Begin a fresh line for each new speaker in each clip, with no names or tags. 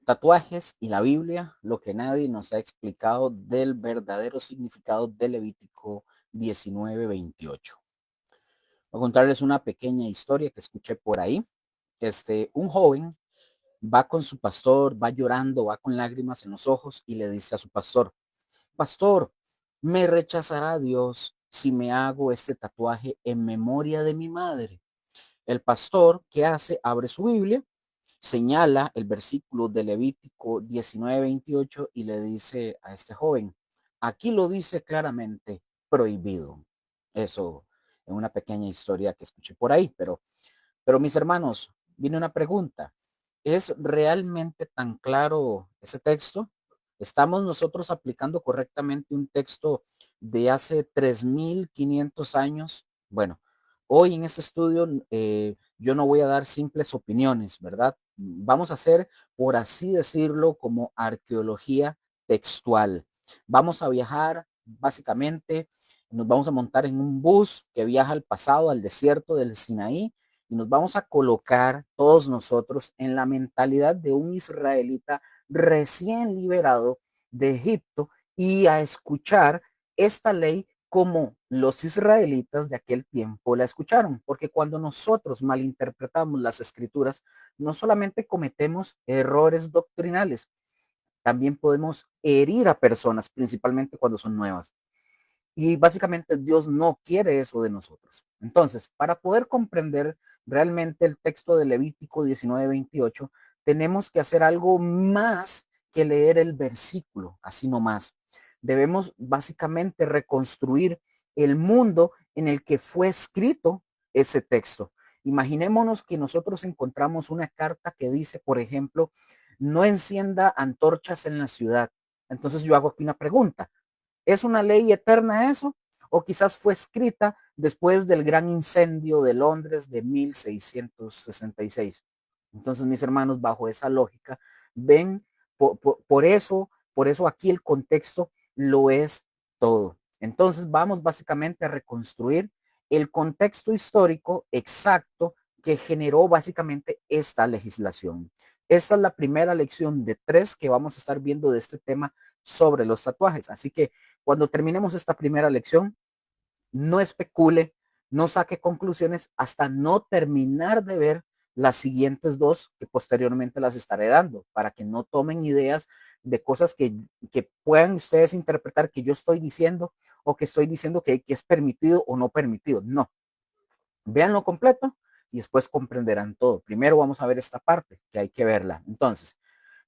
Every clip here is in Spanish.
Tatuajes y la Biblia, lo que nadie nos ha explicado del verdadero significado de Levítico 19:28. Voy a contarles una pequeña historia que escuché por ahí. Un joven va con su pastor, va llorando, va con lágrimas en los ojos y le dice a su pastor: Pastor, ¿me rechazará Dios si me hago este tatuaje en memoria de mi madre? El pastor, ¿qué hace? Abre su Biblia, señala el versículo de Levítico 19:28 y le dice a este joven: aquí lo dice claramente, prohibido. Eso en una pequeña historia que escuché por ahí, pero mis hermanos, viene una pregunta. ¿Es realmente tan claro ese texto? ¿Estamos nosotros aplicando correctamente un texto de hace 3.500 años? Bueno, hoy en este estudio yo no voy a dar simples opiniones, ¿verdad? Vamos a hacer, por así decirlo, como arqueología textual. Vamos a viajar básicamente, nos vamos a montar en un bus que viaja al pasado, al desierto del Sinaí, y nos vamos a colocar todos nosotros en la mentalidad de un israelita recién liberado de Egipto y a escuchar esta ley como los israelitas de aquel tiempo la escucharon, porque cuando nosotros malinterpretamos las escrituras, no solamente cometemos errores doctrinales, también podemos herir a personas, principalmente cuando son nuevas. Y básicamente Dios no quiere eso de nosotros. Entonces, para poder comprender realmente el texto de Levítico 19:28, tenemos que hacer algo más que leer el versículo, así nomás. Debemos básicamente reconstruir el mundo en el que fue escrito ese texto. Imaginémonos que nosotros encontramos una carta que dice, por ejemplo, no encienda antorchas en la ciudad. Entonces yo hago aquí una pregunta. ¿Es una ley eterna eso? ¿O quizás fue escrita después del gran incendio de Londres de 1666? Entonces, mis hermanos, bajo esa lógica, ven, por eso aquí el contexto lo es todo. Entonces, vamos básicamente a reconstruir el contexto histórico exacto que generó básicamente esta legislación. Esta es la primera lección de 3 que vamos a estar viendo de este tema sobre los tatuajes. Así que cuando terminemos esta primera lección, no especule, no saque conclusiones hasta no terminar de ver las siguientes dos que posteriormente las estaré dando, para que no tomen ideas de cosas que puedan ustedes interpretar que yo estoy diciendo o que estoy diciendo que es permitido o no permitido. No, véanlo completo y después comprenderán todo. Primero vamos a ver esta parte que hay que verla. Entonces,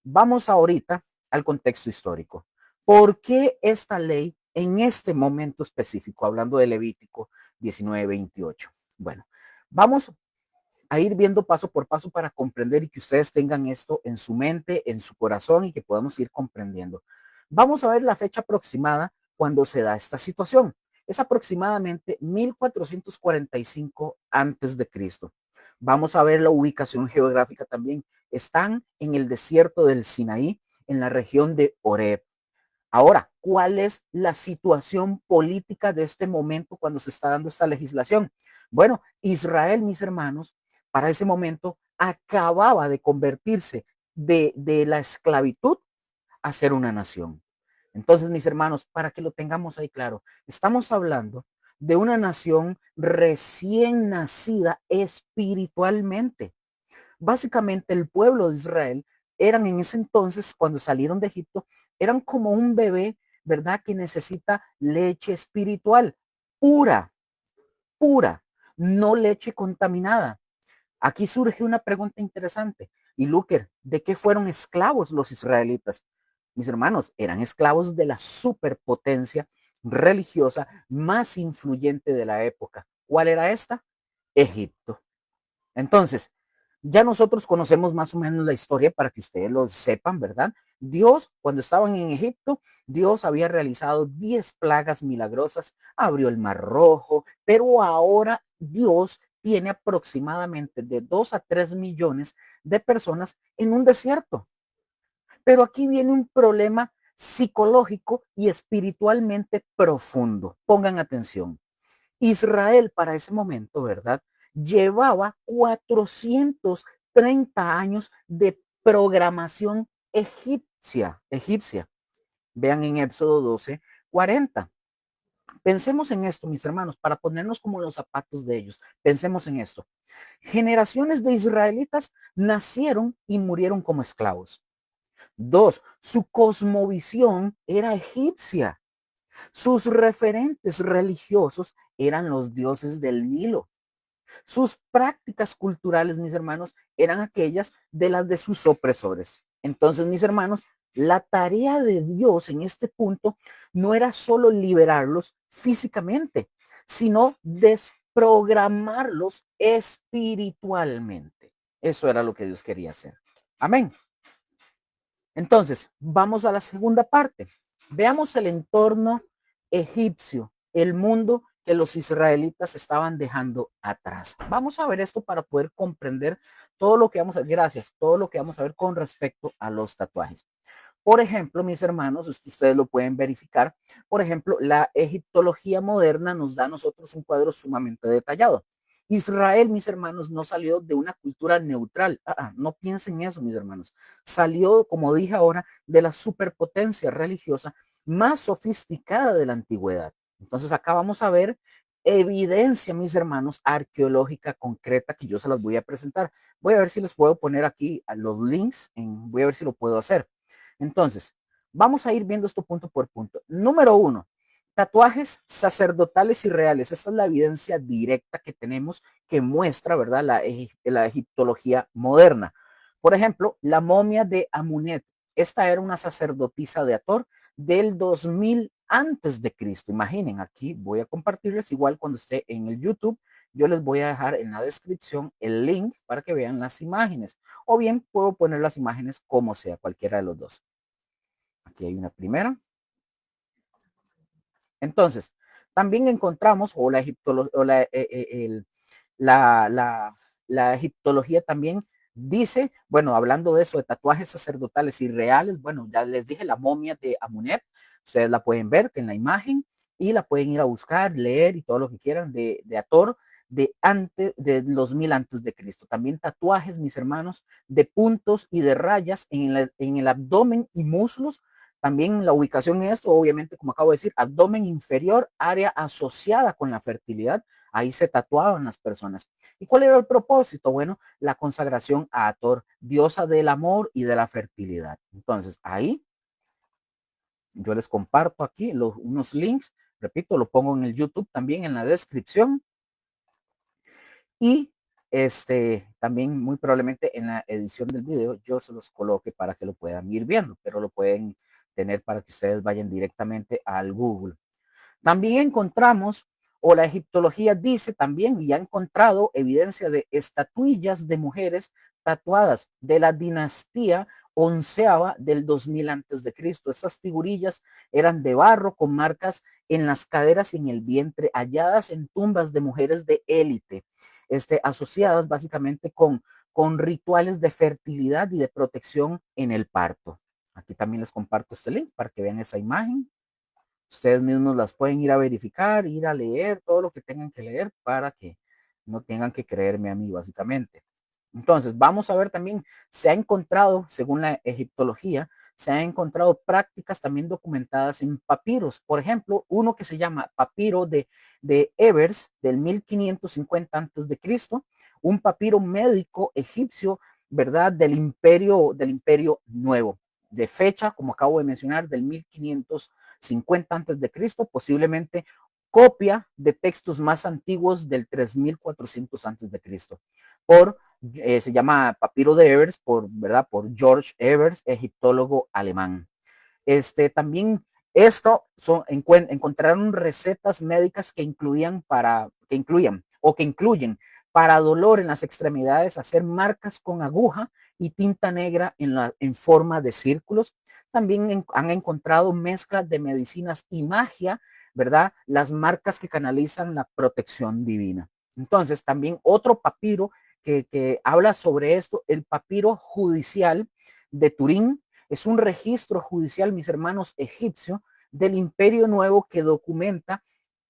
vamos ahorita al contexto histórico. ¿Por qué esta ley en este momento específico, hablando de Levítico 19:28? Bueno, vamos a ir viendo paso por paso para comprender y que ustedes tengan esto en su mente, en su corazón y que podamos ir comprendiendo. Vamos a ver la fecha aproximada cuando se da esta situación. Es aproximadamente 1445 antes de Cristo. Vamos a ver la ubicación geográfica también. Están en el desierto del Sinaí, en la región de Oreb. Ahora, ¿cuál es la situación política de este momento cuando se está dando esta legislación? Bueno, Israel, mis hermanos, para ese momento acababa de convertirse de la esclavitud a ser una nación. Entonces, mis hermanos, para que lo tengamos ahí claro, estamos hablando de una nación recién nacida espiritualmente. Básicamente el pueblo de Israel eran en ese entonces, cuando salieron de Egipto, eran como un bebé, ¿verdad? Que necesita leche espiritual, pura, pura, no leche contaminada. Aquí surge una pregunta interesante. Y Luker, ¿de qué fueron esclavos los israelitas? Mis hermanos, eran esclavos de la superpotencia religiosa más influyente de la época. ¿Cuál era esta? Egipto. Entonces, ya nosotros conocemos más o menos la historia para que ustedes lo sepan, ¿verdad? Dios, cuando estaban en Egipto, Dios había realizado 10 plagas milagrosas, abrió el mar rojo, pero ahora Dios tiene aproximadamente de 2 a 3 millones de personas en un desierto. Pero aquí viene un problema psicológico y espiritualmente profundo. Pongan atención. Israel para ese momento, ¿verdad? Llevaba 430 años de programación egipcia. Vean en Éxodo 12:40. Pensemos en esto, mis hermanos, para ponernos como los zapatos de ellos. Pensemos en esto. Generaciones de israelitas nacieron y murieron como esclavos. Dos, su cosmovisión era egipcia. Sus referentes religiosos eran los dioses del Nilo. Sus prácticas culturales, mis hermanos, eran aquellas de las de sus opresores. Entonces, mis hermanos, la tarea de Dios en este punto no era solo liberarlos físicamente, sino desprogramarlos espiritualmente. Eso era lo que Dios quería hacer. Amén. Entonces, vamos a la segunda parte. Veamos el entorno egipcio, el mundo que los israelitas estaban dejando atrás. Vamos a ver esto para poder comprender todo lo que vamos a ver, gracias, todo lo que vamos a ver con respecto a los tatuajes. Por ejemplo, mis hermanos, ustedes lo pueden verificar. Por ejemplo, la egiptología moderna nos da a nosotros un cuadro sumamente detallado. Israel, mis hermanos, no salió de una cultura neutral. No piensen eso, mis hermanos. Salió, como dije ahora, de la superpotencia religiosa más sofisticada de la antigüedad. Entonces acá vamos a ver evidencia, mis hermanos, arqueológica concreta que yo se las voy a presentar. Voy a ver si les puedo poner aquí los links, voy a ver si lo puedo hacer. Entonces, vamos a ir viendo esto punto por punto. Número uno, tatuajes sacerdotales y reales. Esta es la evidencia directa que tenemos que muestra, ¿verdad? La egiptología moderna. Por ejemplo, la momia de Amunet. Esta era una sacerdotisa de Hathor del 2000 antes de Cristo. Imaginen, aquí voy a compartirles igual cuando esté en el YouTube. Yo les voy a dejar en la descripción el link para que vean las imágenes. O bien puedo poner las imágenes como sea, cualquiera de los dos. Aquí hay una primera. Entonces, también encontramos, o la egiptología, o la egiptología también dice, bueno, hablando de eso, de tatuajes sacerdotales y reales, bueno, ya les dije la momia de Amunet, ustedes la pueden ver en la imagen y la pueden ir a buscar, leer y todo lo que quieran de Hathor de los 1000 antes de Cristo. También tatuajes, mis hermanos, de puntos y de rayas en el abdomen y muslos. También la ubicación es, obviamente, como acabo de decir, abdomen inferior, área asociada con la fertilidad. Ahí se tatuaban las personas. ¿Y cuál era el propósito? Bueno, la consagración a Hathor, diosa del amor y de la fertilidad. Entonces, ahí yo les comparto aquí unos links. Repito, lo pongo en el YouTube también en la descripción. Y también muy probablemente en la edición del video yo se los coloque para que lo puedan ir viendo, pero lo pueden tener para que ustedes vayan directamente al Google. También encontramos, o la egiptología dice también, y ha encontrado evidencia de estatuillas de mujeres tatuadas de la dinastía onceava del 2000 antes de Cristo. Estas figurillas eran de barro con marcas en las caderas y en el vientre, halladas en tumbas de mujeres de élite, asociadas básicamente con rituales de fertilidad y de protección en el parto. Aquí también les comparto este link para que vean esa imagen. Ustedes mismos las pueden ir a verificar, ir a leer todo lo que tengan que leer para que no tengan que creerme a mí, básicamente. Entonces, vamos a ver también, se ha encontrado, según la egiptología, se han encontrado prácticas también documentadas en papiros. Por ejemplo, uno que se llama papiro de Ebers del 1550 antes de Cristo, un papiro médico egipcio, ¿verdad? Del imperio nuevo, de fecha, como acabo de mencionar, del 1550 antes de Cristo, posiblemente copia de textos más antiguos del 3400 antes de Cristo, se llama Papiro de Evers, ¿verdad? Por George Evers, egiptólogo alemán. También encontraron recetas médicas que incluyen para dolor en las extremidades, hacer marcas con aguja y tinta negra en forma de círculos. También han encontrado mezclas de medicinas y magia, ¿verdad? Las marcas que canalizan la protección divina. Entonces, también otro papiro que habla sobre esto, el papiro judicial de Turín, es un registro judicial, mis hermanos, egipcio, del Imperio Nuevo que documenta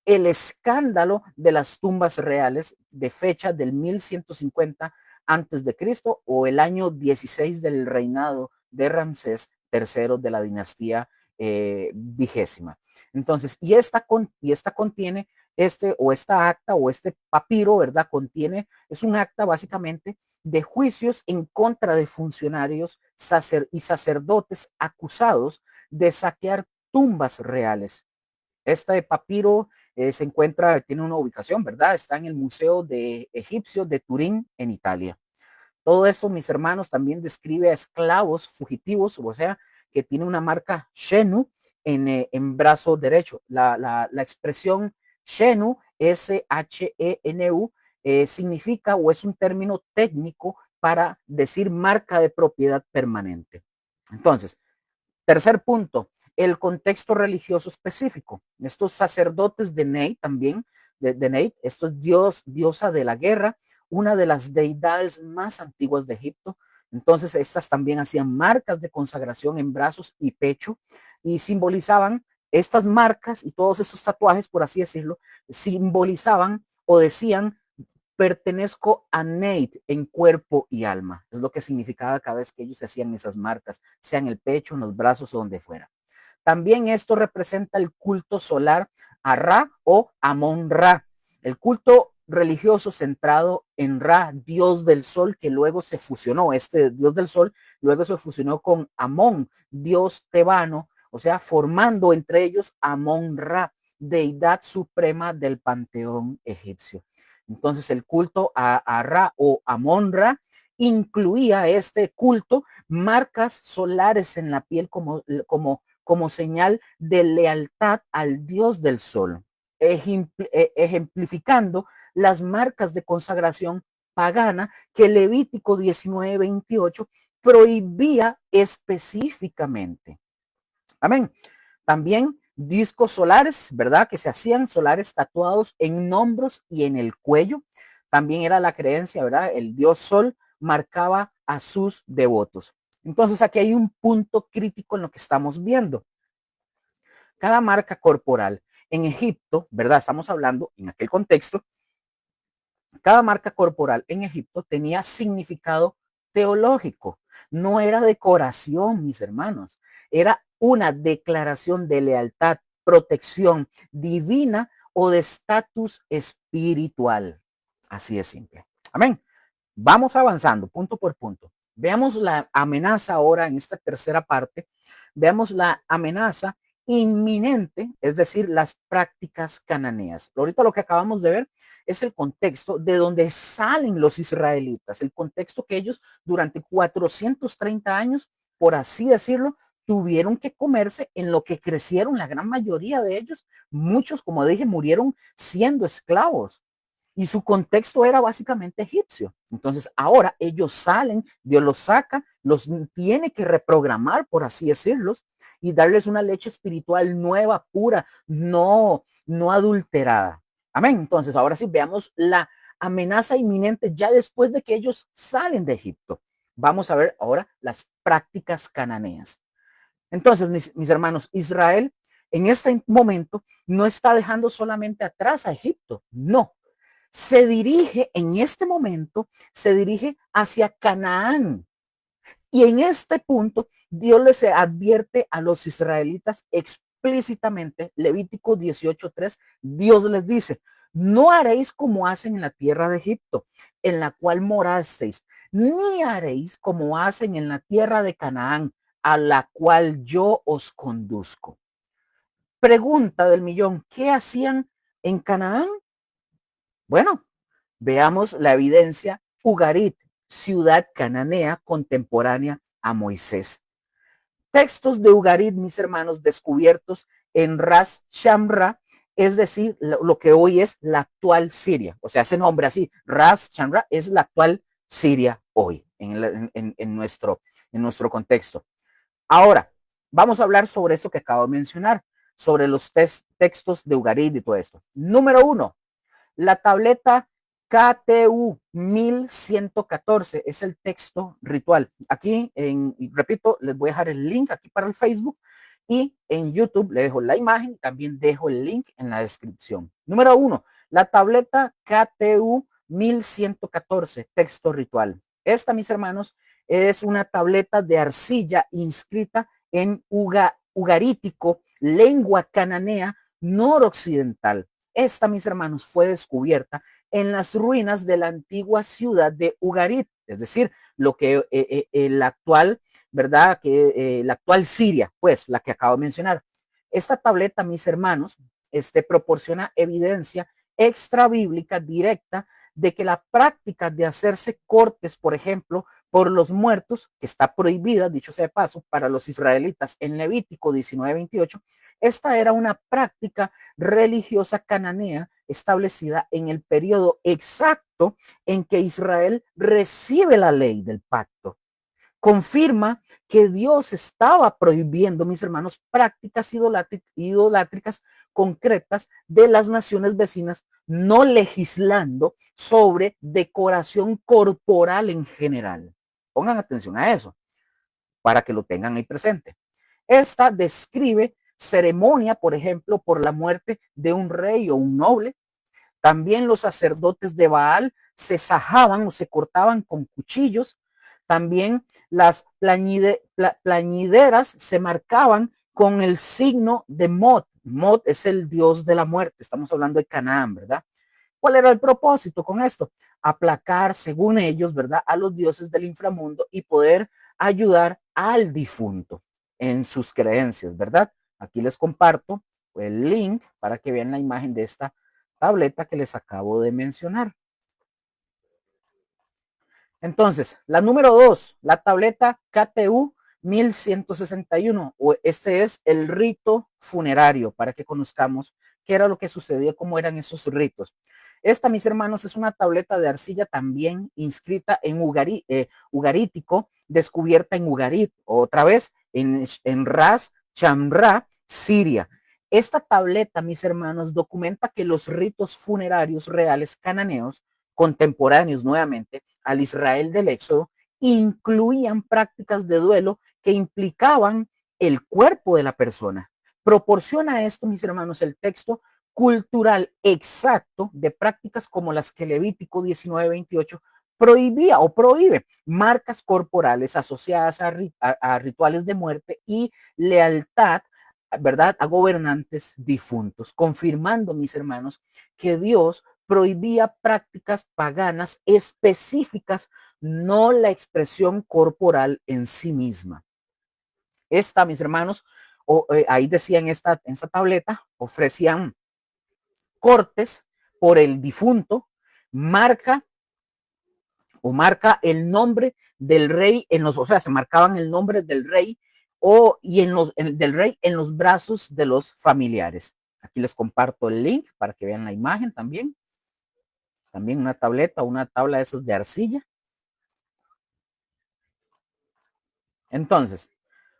el escándalo de las tumbas reales de fecha del 1150 antes de Cristo o el año 16 del reinado de Ramsés III de la dinastía vigésima. Entonces, y esta contiene esta acta o este papiro, ¿verdad? Es un acta básicamente de juicios en contra de funcionarios y sacerdotes acusados de saquear tumbas reales. Este papiro tiene una ubicación, ¿verdad? Está en el Museo de Egipcio de Turín, en Italia. Todo esto, mis hermanos, también describe a esclavos fugitivos, o sea, que tiene una marca Shenu en brazo derecho. La expresión Shenu, S-H-E-N-U, significa o es un término técnico para decir marca de propiedad permanente. Entonces, tercer punto, el contexto religioso específico. Estos sacerdotes de Neit también, de Neit, esto es diosa de la guerra, una de las deidades más antiguas de Egipto. Entonces, estas también hacían marcas de consagración en brazos y pecho y simbolizaban estas marcas y todos estos tatuajes, por así decirlo, simbolizaban o decían pertenezco a Neit en cuerpo y alma. Es lo que significaba cada vez que ellos hacían esas marcas, sea en el pecho, en los brazos o donde fuera. También esto representa el culto solar a Ra o Amon Ra, el culto religioso centrado en Ra, dios del sol, que luego se fusionó, este dios del sol, luego se fusionó con Amón, dios tebano, o sea, formando entre ellos Amon Ra, deidad suprema del panteón egipcio. Entonces el culto a Ra o Amon Ra incluía este culto marcas solares en la piel como señal de lealtad al dios del sol, ejemplificando las marcas de consagración pagana que Levítico 19:28 prohibía específicamente. Amén. También discos solares, ¿verdad? Que se hacían solares tatuados en hombros y en el cuello. También era la creencia, ¿verdad? El dios sol marcaba a sus devotos. Entonces aquí hay un punto crítico en lo que estamos viendo. Cada marca corporal en Egipto, ¿verdad? Estamos hablando en aquel contexto. Cada marca corporal en Egipto tenía significado teológico. No era decoración, mis hermanos. Era una declaración de lealtad, protección divina o de estatus espiritual. Así de simple. Amén. Vamos avanzando punto por punto. Veamos la amenaza ahora en esta tercera parte. Veamos la amenaza inminente, es decir, las prácticas cananeas. Ahorita lo que acabamos de ver es el contexto de donde salen los israelitas, el contexto que ellos durante 430 años, por así decirlo, tuvieron que comerse en lo que crecieron la gran mayoría de ellos. Muchos, como dije, murieron siendo esclavos y su contexto era básicamente egipcio. Entonces ahora ellos salen, Dios los saca, los tiene que reprogramar, por así decirlos, y darles una leche espiritual nueva, pura, no adulterada. Amén. Entonces ahora sí veamos la amenaza inminente ya después de que ellos salen de Egipto. Vamos a ver ahora las prácticas cananeas. Entonces, mis hermanos, Israel en este momento no está dejando solamente atrás a Egipto, no, se dirige hacia Canaán. Y en este punto, Dios les advierte a los israelitas explícitamente, Levítico 18:3, Dios les dice, no haréis como hacen en la tierra de Egipto, en la cual morasteis, ni haréis como hacen en la tierra de Canaán, a la cual yo os conduzco. Pregunta del millón, ¿qué hacían en Canaán? Bueno, veamos la evidencia Ugarit, ciudad cananea contemporánea a Moisés. Textos de Ugarit, mis hermanos, descubiertos en Ras Shamra, es decir, lo que hoy es la actual Siria. O sea, ese nombre así, Ras Shamra, es la actual Siria hoy, en nuestro contexto. Ahora, vamos a hablar sobre esto que acabo de mencionar, sobre los textos de Ugarit y todo esto. Número 1, la tableta KTU 1114 es el texto ritual. Aquí, repito, les voy a dejar el link aquí para el Facebook y en YouTube le dejo la imagen, también dejo el link en la descripción. Número 1, la tableta KTU 1114, texto ritual. Esta, mis hermanos, es una tableta de arcilla inscrita en ugarítico, lengua cananea noroccidental. Esta, mis hermanos, fue descubierta en las ruinas de la antigua ciudad de Ugarit, es decir, lo que la actual, ¿verdad? Que la actual Siria, pues, la que acabo de mencionar. Esta tableta, mis hermanos, proporciona evidencia extra bíblica directa de que la práctica de hacerse cortes, por ejemplo, por los muertos, que está prohibida, dicho sea de paso, para los israelitas en Levítico 19:28, esta era una práctica religiosa cananea establecida en el periodo exacto en que Israel recibe la ley del pacto. Confirma que Dios estaba prohibiendo, mis hermanos, prácticas idolátricas concretas de las naciones vecinas, no legislando sobre decoración corporal en general. Pongan atención a eso para que lo tengan ahí presente. Esta describe ceremonia, por ejemplo, por la muerte de un rey o un noble. También los sacerdotes de Baal se sajaban o se cortaban con cuchillos. También las plañideras se marcaban con el signo de Mot. Mot es el dios de la muerte. Estamos hablando de Canaán, ¿verdad? ¿Cuál era el propósito con esto? Aplacar, según ellos, ¿verdad?, a los dioses del inframundo y poder ayudar al difunto en sus creencias, ¿verdad? Aquí les comparto el link para que vean la imagen de esta tableta que les acabo de mencionar. Entonces, la número 2, la tableta KTU 1161, o este es el rito funerario, para que conozcamos qué era lo que sucedía, cómo eran esos ritos. Esta, mis hermanos, es una tableta de arcilla también inscrita en ugarítico, descubierta en Ugarit, otra vez en Ras Shamra, Siria. Esta tableta, mis hermanos, documenta que los ritos funerarios reales cananeos, contemporáneos nuevamente al Israel del Éxodo, incluían prácticas de duelo que implicaban el cuerpo de la persona. Proporciona esto, mis hermanos, el texto cultural exacto de prácticas como las que Levítico 19:28 prohibía o prohíbe, marcas corporales asociadas a rituales de muerte y lealtad, ¿verdad?, a gobernantes difuntos, confirmando, mis hermanos, que Dios prohibía prácticas paganas específicas, no la expresión corporal en sí misma. Esta, mis hermanos, ahí decían en esta tableta, ofrecían cortes por el difunto, marca el nombre del rey o sea, se marcaban el nombre del rey del rey en los brazos de los familiares. Aquí les comparto el link para que vean la imagen también. También una tableta, una tabla de esas de arcilla. Entonces,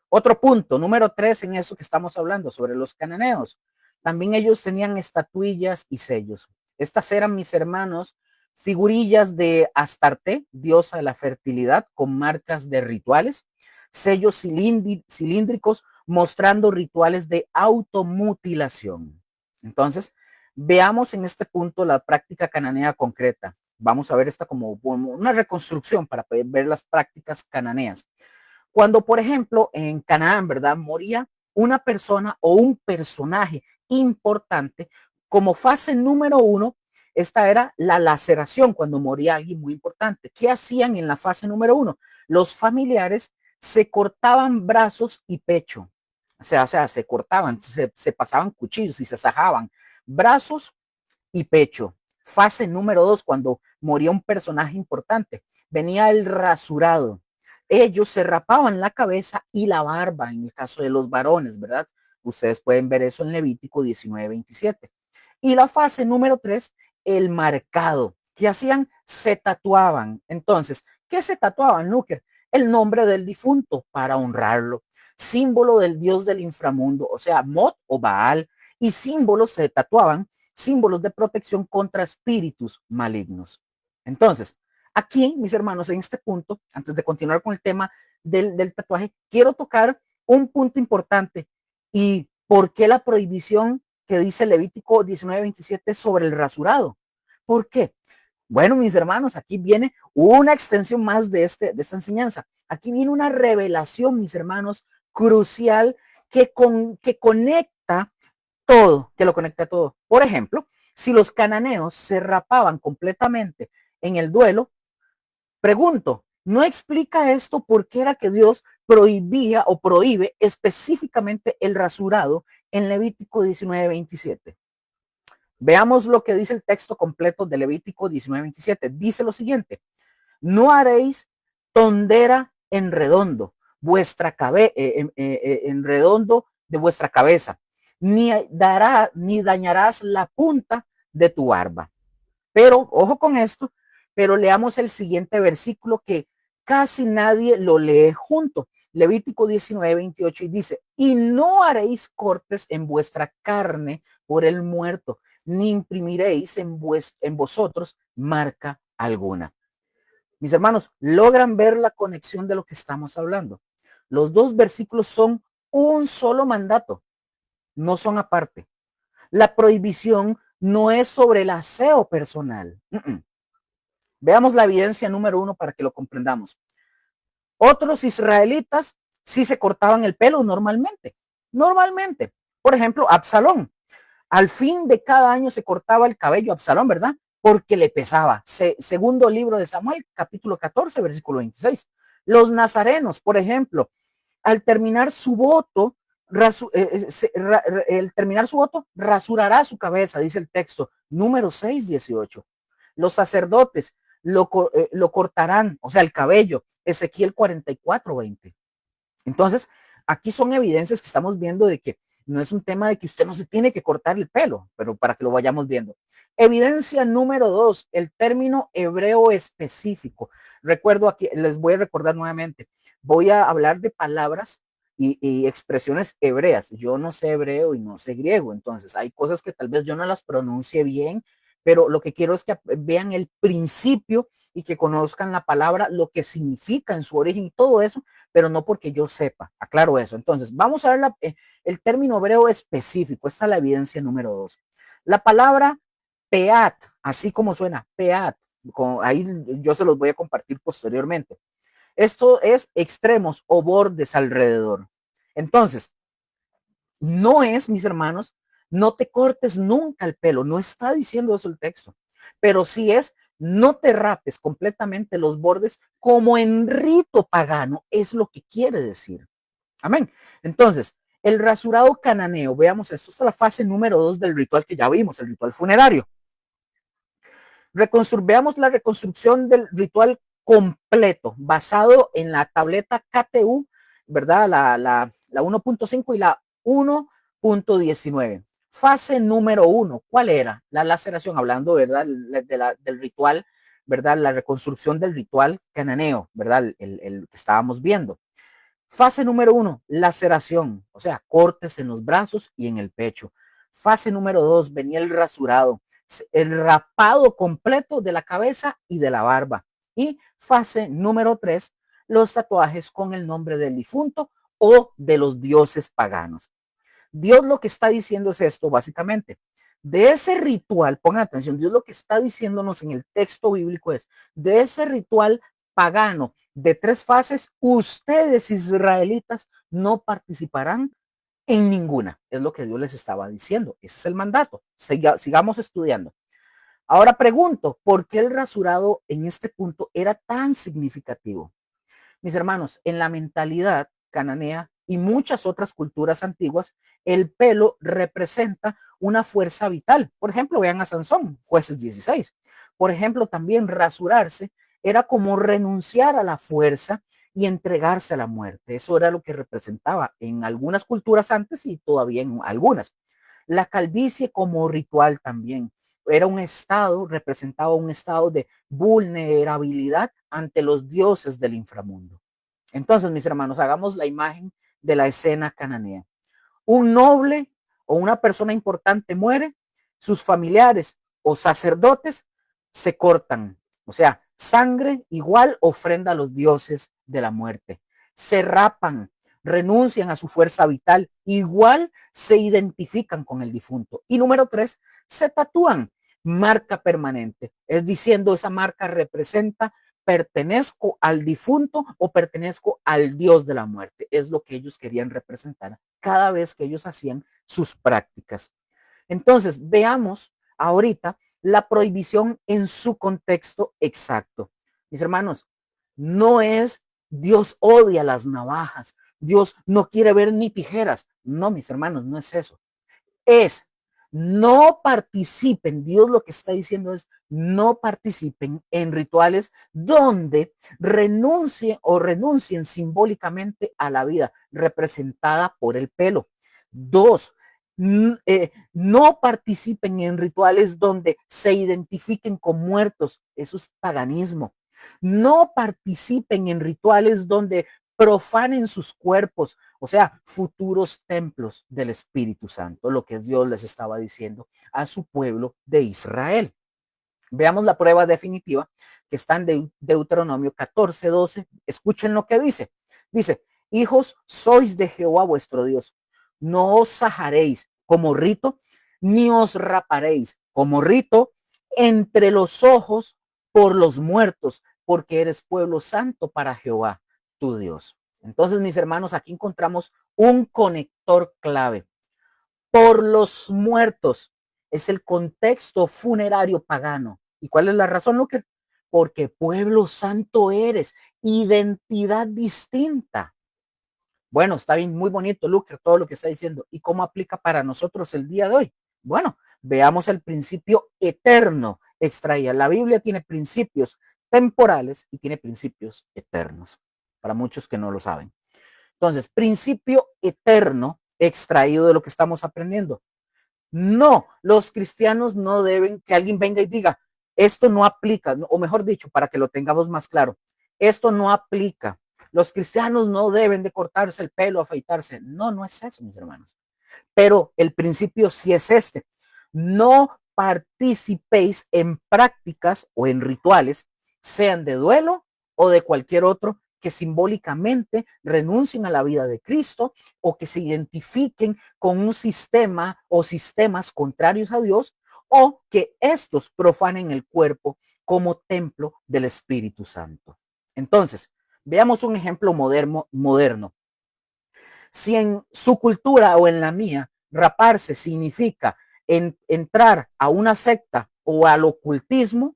otro punto, número 3 en eso que estamos hablando, sobre los cananeos. También ellos tenían estatuillas y sellos. Estas eran, mis hermanos, figurillas de Astarte, diosa de la fertilidad, con marcas de rituales, sellos cilíndricos mostrando rituales de automutilación. Entonces, veamos en este punto la práctica cananea concreta. Vamos a ver esta como una reconstrucción para poder ver las prácticas cananeas. Cuando, por ejemplo, en Canaán, ¿verdad?, moría una persona o un personaje importante, como fase número 1, esta era la laceración, cuando moría alguien muy importante. ¿Qué hacían en la fase número 1? Los familiares se cortaban brazos y pecho. O sea, se cortaban, se pasaban cuchillos y se sajaban brazos y pecho. Fase número 2, cuando moría un personaje importante, venía el rasurado. Ellos se rapaban la cabeza y la barba, en el caso de los varones, ¿verdad? Ustedes pueden ver eso en Levítico 19:27. Y la fase número 3, el marcado. ¿Qué hacían? Se tatuaban. Entonces, ¿qué se tatuaban, Luker? El nombre del difunto para honrarlo. Símbolo del dios del inframundo, o sea, Mot o Baal. Y símbolos se tatuaban, símbolos de protección contra espíritus malignos. Entonces, aquí, mis hermanos, en este punto, antes de continuar con el tema del tatuaje, quiero tocar un punto importante. ¿Y por qué la prohibición que dice Levítico 19:27 sobre el rasurado? ¿Por qué? Bueno, mis hermanos, aquí viene una extensión más de esta enseñanza. Aquí viene una revelación, mis hermanos, crucial que conecta todo, que lo conecta todo. Por ejemplo, si los cananeos se rapaban completamente en el duelo, pregunto, ¿no explica esto por qué era que Dios prohibía o prohíbe específicamente el rasurado en Levítico 19:27? Veamos lo que dice el texto completo de Levítico 19:27. Dice lo siguiente: no haréis tondera en redondo en redondo de vuestra cabeza, ni dañarás la punta de tu barba. Pero, ojo con esto, pero leamos el siguiente versículo que casi nadie lo lee junto. Levítico 19:28 y dice, y no haréis cortes en vuestra carne por el muerto, ni imprimiréis en vosotros marca alguna. Mis hermanos, logran ver la conexión de lo que estamos hablando. Los dos versículos son un solo mandato, no son aparte. La prohibición no es sobre el aseo personal. Veamos la evidencia número 1 para que lo comprendamos. Otros israelitas sí se cortaban el pelo normalmente. Normalmente. Por ejemplo, Absalón. Al fin de cada año se cortaba el cabello a Absalón, ¿verdad? Porque le pesaba. Segundo libro de Samuel, capítulo 14, versículo 26. Los nazarenos, por ejemplo, al terminar su voto, rasurará su cabeza, dice el texto, número 6:18. Los sacerdotes lo cortarán, o sea, el cabello, Ezequiel 44:20. Entonces, aquí son evidencias que estamos viendo de que no es un tema de que usted no se tiene que cortar el pelo, pero para que lo vayamos viendo. Evidencia número 2, el término hebreo específico. Recuerdo aquí, les voy a recordar nuevamente, voy a hablar de palabras y expresiones hebreas. Yo no sé hebreo y no sé griego, entonces hay cosas que tal vez yo no las pronuncie bien, pero lo que quiero es que vean el principio y que conozcan la palabra, lo que significa en su origen y todo eso, pero no porque yo sepa. Aclaro eso. Entonces, vamos a ver el término hebreo específico. Esta es la evidencia número 2. La palabra peat, así como suena, peat, ahí yo se los voy a compartir posteriormente. Esto es extremos o bordes alrededor. Entonces, no es, mis hermanos, no te cortes nunca el pelo, no está diciendo eso el texto, pero sí es, no te rapes completamente los bordes como en rito pagano, es lo que quiere decir. Amén. Entonces, el rasurado cananeo, veamos esto, es la fase número 2 del ritual que ya vimos, el ritual funerario. Veamos la reconstrucción del ritual completo, basado en la tableta KTU, ¿verdad? La 1.5 y la 1.19. Fase número 1, ¿cuál era? La laceración, hablando, ¿verdad? Del ritual, ¿verdad? La reconstrucción del ritual cananeo, ¿verdad? El que estábamos viendo. Fase número 1, laceración, o sea, cortes en los brazos y en el pecho. Fase número 2, venía el rasurado, el rapado completo de la cabeza y de la barba. Y fase número 3, los tatuajes con el nombre del difunto o de los dioses paganos. Dios lo que está diciendo es esto, básicamente. De ese ritual, pongan atención, Dios lo que está diciéndonos en el texto bíblico es, de ese ritual pagano de 3 fases, ustedes israelitas no participarán en ninguna. Es lo que Dios les estaba diciendo. Ese es el mandato. Sigamos estudiando. Ahora pregunto, ¿por qué el rasurado en este punto era tan significativo? Mis hermanos, en la mentalidad cananea y muchas otras culturas antiguas, el pelo representa una fuerza vital. Por ejemplo, vean a Sansón, Jueces 16. Por ejemplo, también rasurarse era como renunciar a la fuerza y entregarse a la muerte. Eso era lo que representaba en algunas culturas antes y todavía en algunas. La calvicie como ritual también era un estado, representaba un estado de vulnerabilidad ante los dioses del inframundo. Entonces, mis hermanos, hagamos la imagen de la escena cananea. Un noble o una persona importante muere, sus familiares o sacerdotes se cortan, o sea, sangre igual ofrenda a los dioses de la muerte. Se rapan, renuncian a su fuerza vital, igual se identifican con el difunto. Y número 3, se tatúan, marca permanente. Es diciendo, esa marca representa pertenezco al difunto o pertenezco al Dios de la muerte. Es lo que ellos querían representar cada vez que ellos hacían sus prácticas. Entonces, veamos ahorita la prohibición en su contexto exacto. Mis hermanos, no es Dios odia las navajas, Dios no quiere ver ni tijeras. No, mis hermanos, no es eso. Es no participen, Dios lo que está diciendo es no participen en rituales donde renuncien simbólicamente a la vida representada por el pelo. Dos, no participen en rituales donde se identifiquen con muertos, eso es paganismo. No participen en rituales donde profanen sus cuerpos, o sea, futuros templos del Espíritu Santo, lo que Dios les estaba diciendo a su pueblo de Israel. Veamos la prueba definitiva que está en Deuteronomio 14:12. Escuchen lo que dice. Dice, hijos, sois de Jehová vuestro Dios. No os sajaréis como rito, ni os raparéis como rito entre los ojos por los muertos, porque eres pueblo santo para Jehová, tu Dios. Entonces, mis hermanos, aquí encontramos un conector clave. Por los muertos es el contexto funerario pagano. ¿Y cuál es la razón, Luque? Porque pueblo santo eres, identidad distinta. Bueno, está bien, muy bonito, Luque, todo lo que está diciendo. ¿Y cómo aplica para nosotros el día de hoy? Bueno, veamos el principio eterno extraído. La Biblia tiene principios temporales y tiene principios eternos, para muchos que no lo saben. Entonces, principio eterno extraído de lo que estamos aprendiendo. No, los cristianos no deben que alguien venga y diga, esto no aplica, o mejor dicho, para que lo tengamos más claro, esto no aplica. Los cristianos no deben de cortarse el pelo, afeitarse. No, no es eso, mis hermanos. Pero el principio sí es este. No participéis en prácticas o en rituales, sean de duelo o de cualquier otro, que simbólicamente renuncien a la vida de Cristo o que se identifiquen con un sistema o sistemas contrarios a Dios o que estos profanen el cuerpo como templo del Espíritu Santo. Entonces, veamos un ejemplo moderno. Si en su cultura o en la mía, raparse significa entrar a una secta o al ocultismo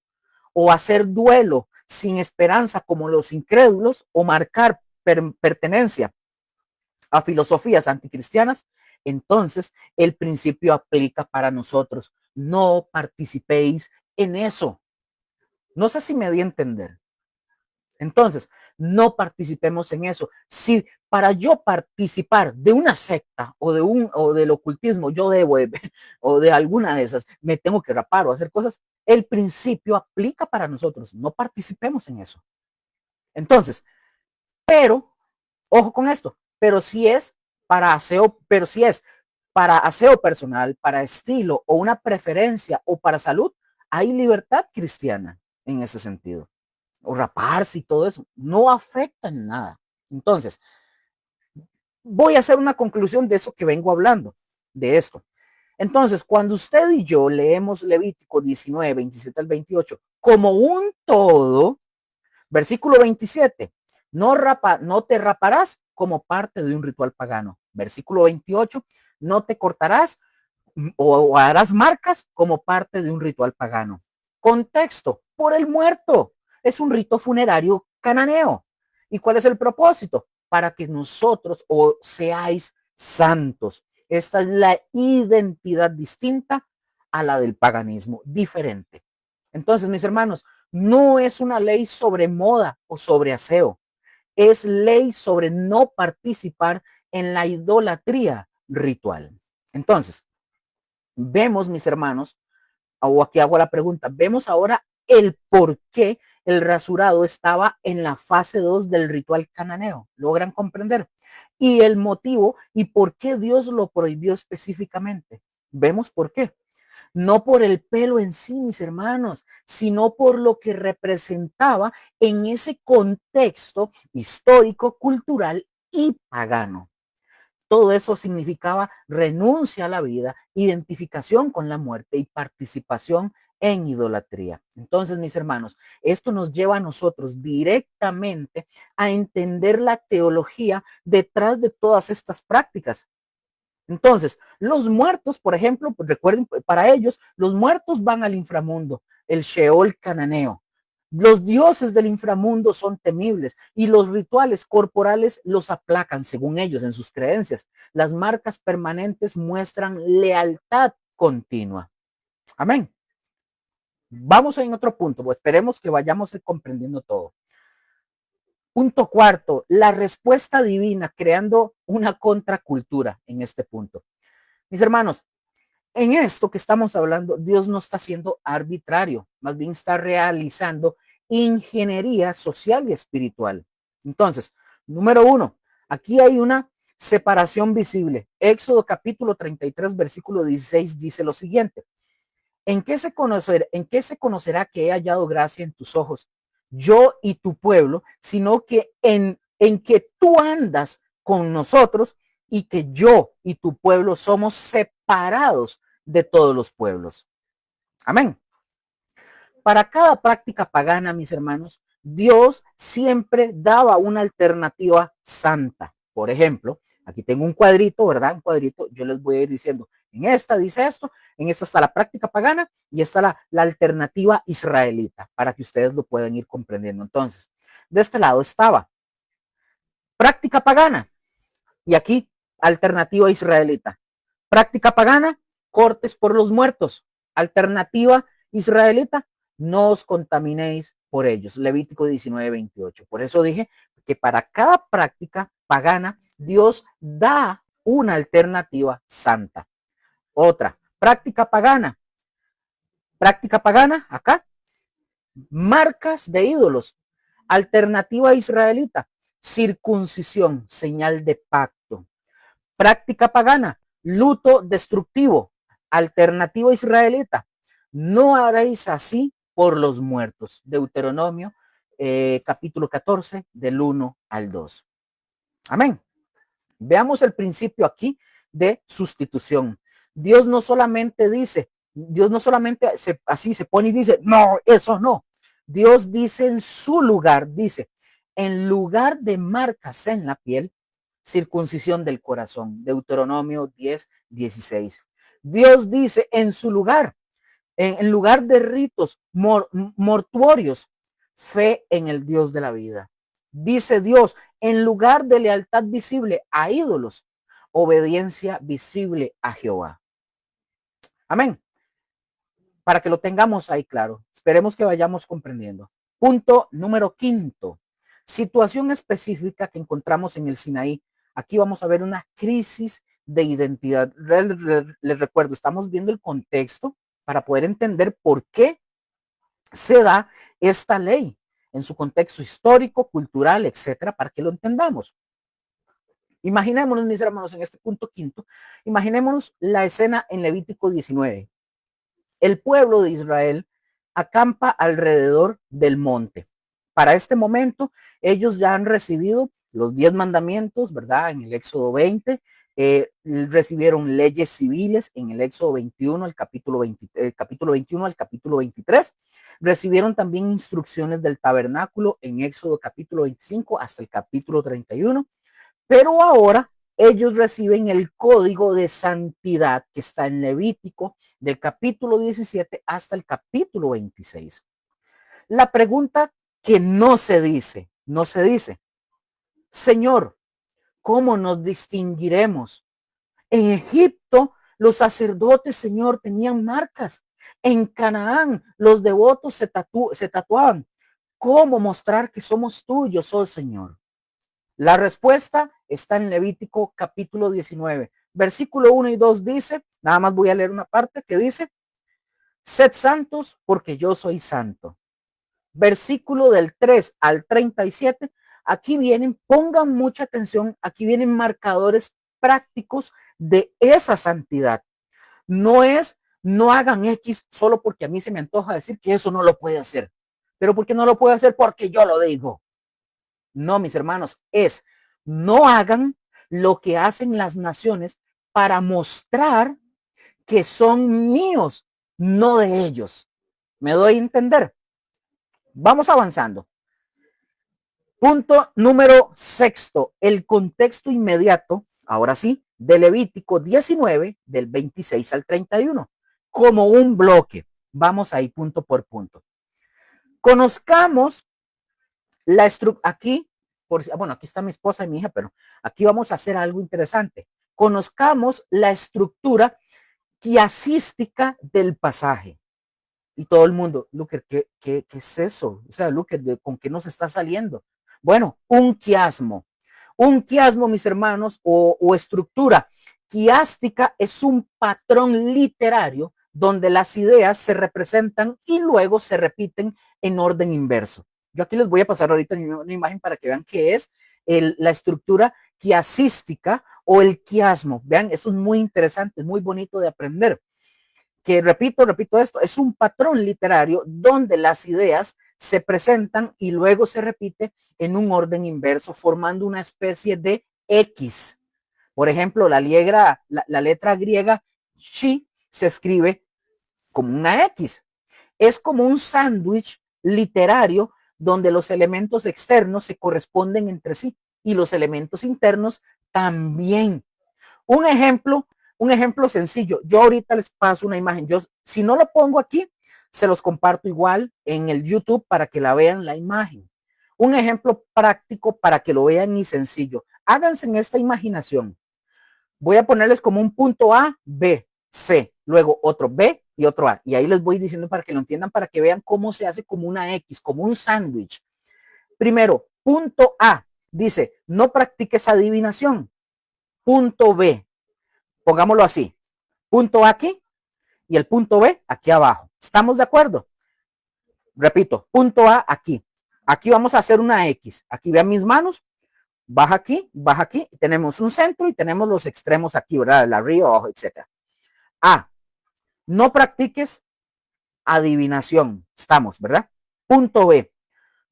o hacer duelo sin esperanza como los incrédulos o marcar pertenencia a filosofías anticristianas, entonces el principio aplica para nosotros. No participéis en eso. No sé si me di a entender. Entonces, no participemos en eso. Si para yo participar de una secta o del ocultismo, yo debo o de alguna de esas, me tengo que rapar o hacer cosas, el principio aplica para nosotros. No participemos en eso. Entonces, pero, ojo con esto, pero si es para aseo personal, para estilo o una preferencia o para salud, hay libertad cristiana en ese sentido. O raparse y todo eso, no afecta en nada. Entonces, voy a hacer una conclusión de eso que vengo hablando, de esto. Entonces, cuando usted y yo leemos Levítico 19, 27 al 28, como un todo, versículo 27, no te raparás como parte de un ritual pagano. Versículo 28, no te cortarás o harás marcas como parte de un ritual pagano. Contexto, por el muerto. Es un rito funerario cananeo. ¿Y cuál es el propósito? Para que nosotros o seáis santos. Esta es la identidad distinta a la del paganismo, diferente. Entonces, mis hermanos, no es una ley sobre moda o sobre aseo. Es ley sobre no participar en la idolatría ritual. Entonces, vemos, mis hermanos, o aquí hago la pregunta, vemos ahora el por qué el rasurado estaba en la fase 2 del ritual cananeo. ¿Logran comprender? Y el motivo y por qué Dios lo prohibió específicamente. Vemos por qué. No por el pelo en sí, mis hermanos, sino por lo que representaba en ese contexto histórico, cultural y pagano. Todo eso significaba renuncia a la vida, identificación con la muerte y participación en idolatría. Entonces, mis hermanos, esto nos lleva a nosotros directamente a entender la teología detrás de todas estas prácticas. Entonces, los muertos, por ejemplo, pues recuerden, para ellos, los muertos van al inframundo, el Sheol cananeo. Los dioses del inframundo son temibles y los rituales corporales los aplacan, según ellos, en sus creencias. Las marcas permanentes muestran lealtad continua. Amén. Vamos en otro punto, pues esperemos que vayamos comprendiendo todo. Punto cuarto, la respuesta divina, creando una contracultura en este punto. Mis hermanos, en esto que estamos hablando, Dios no está siendo arbitrario, más bien está realizando ingeniería social y espiritual. Entonces, número uno, aquí hay una separación visible. Éxodo capítulo 33, versículo 16 dice lo siguiente. ¿En qué se conocerá que he hallado gracia en tus ojos, yo y tu pueblo, sino que en que tú andas con nosotros y que yo y tu pueblo somos separados de todos los pueblos? Amén. Para cada práctica pagana, mis hermanos, Dios siempre daba una alternativa santa. Por ejemplo, aquí tengo un cuadrito, ¿verdad? Un cuadrito, yo les voy a ir diciendo, en esta dice esto, en esta está la práctica pagana y está la alternativa israelita, para que ustedes lo puedan ir comprendiendo. Entonces, de este lado estaba práctica pagana y aquí alternativa israelita. Práctica pagana, cortes por los muertos. Alternativa israelita, no os contaminéis por ellos. Levítico 19:28. Por eso dije que para cada práctica pagana, Dios da una alternativa santa. Otra, práctica pagana. Práctica pagana, acá, marcas de ídolos. Alternativa israelita, circuncisión, señal de pacto. Práctica pagana, luto destructivo. Alternativa israelita, no haréis así por los muertos. Deuteronomio capítulo 14 del 1 al 2. Amén. Veamos el principio aquí de sustitución. Dios no solamente dice, Dios no solamente así se pone y dice, no, eso no. Dios dice en su lugar, dice, en lugar de marcas en la piel, circuncisión del corazón. Deuteronomio 10:16. Dios dice en su lugar, en lugar de ritos mortuorios, fe en el Dios de la vida. Dice Dios, en lugar de lealtad visible a ídolos, obediencia visible a Jehová. Amén. Para que lo tengamos ahí claro. Esperemos que vayamos comprendiendo. Punto número quinto. Situación específica que encontramos en el Sinaí. Aquí vamos a ver una crisis de identidad. Les recuerdo, estamos viendo el contexto para poder entender por qué se da esta ley en su contexto histórico, cultural, etcétera, para que lo entendamos. Imaginémonos, mis hermanos, en este punto quinto, imaginémonos la escena en Levítico 19. El pueblo de Israel acampa alrededor del monte. Para este momento, ellos ya han recibido los 10 mandamientos, ¿verdad? En el Éxodo 20, recibieron leyes civiles en el Éxodo 21, el capítulo 21 al capítulo 23. Recibieron también instrucciones del tabernáculo en Éxodo capítulo 25 hasta el capítulo 31. Pero ahora ellos reciben el código de santidad que está en Levítico del capítulo 17 hasta el capítulo 26. La pregunta que no se dice, Señor, ¿cómo nos distinguiremos? En Egipto, los sacerdotes, Señor, tenían marcas. En Canaán, los devotos se tatuaban. ¿Cómo mostrar que somos tuyos, oh Señor? La respuesta está en Levítico capítulo 19. Versículo 1 y 2 dice, nada más voy a leer una parte que dice, sed santos porque yo soy santo. Versículo del 3 al 37, aquí vienen, pongan mucha atención, aquí vienen marcadores prácticos de esa santidad. No es, no hagan X solo porque a mí se me antoja decir que eso no lo puede hacer. Pero ¿por qué no lo puede hacer? Porque yo lo digo. No, mis hermanos, es no hagan lo que hacen las naciones para mostrar que son míos, no de ellos. ¿Me doy a entender? Vamos avanzando. Punto número sexto, el contexto inmediato, ahora sí, de Levítico 19, del 26 al 31, como un bloque. Vamos ahí punto por punto. Conozcamos la estructura, aquí, bueno, aquí está mi esposa y mi hija, pero aquí vamos a hacer algo interesante. Conozcamos la estructura quiasística del pasaje. Y todo el mundo, Luker, ¿qué es eso? O sea, Luker, ¿con qué nos está saliendo? Bueno, un quiasmo. Un quiasmo, mis hermanos, o estructura quiástica es un patrón literario donde las ideas se representan y luego se repiten en orden inverso. Yo aquí les voy a pasar ahorita una imagen para que vean qué es la estructura quiasística o el quiasmo. Vean, eso es muy interesante, es muy bonito de aprender. Que repito esto, es un patrón literario donde las ideas se presentan y luego se repite en un orden inverso, formando una especie de X. Por ejemplo, la letra griega chi se escribe como una X. Es como un sándwich literario donde los elementos externos se corresponden entre sí y los elementos internos también. Un ejemplo sencillo. Yo ahorita les paso una imagen. Yo, si no lo pongo aquí, se los comparto igual en el YouTube para que la vean la imagen. Un ejemplo práctico para que lo vean y sencillo. Háganse en esta imaginación. Voy a ponerles como un punto A, B, C, luego otro B y otro A. Y ahí les voy diciendo para que lo entiendan, para que vean cómo se hace como una X, como un sándwich. Primero, punto A dice, no practiques adivinación. Punto B, pongámoslo así, punto A aquí y el punto B aquí abajo. ¿Estamos de acuerdo? Repito, punto A aquí. Aquí vamos a hacer una X. Aquí vean mis manos. Baja aquí. Tenemos un centro y tenemos los extremos aquí, ¿verdad? El arriba, abajo, etc. A. No practiques adivinación. Estamos, ¿verdad? Punto B.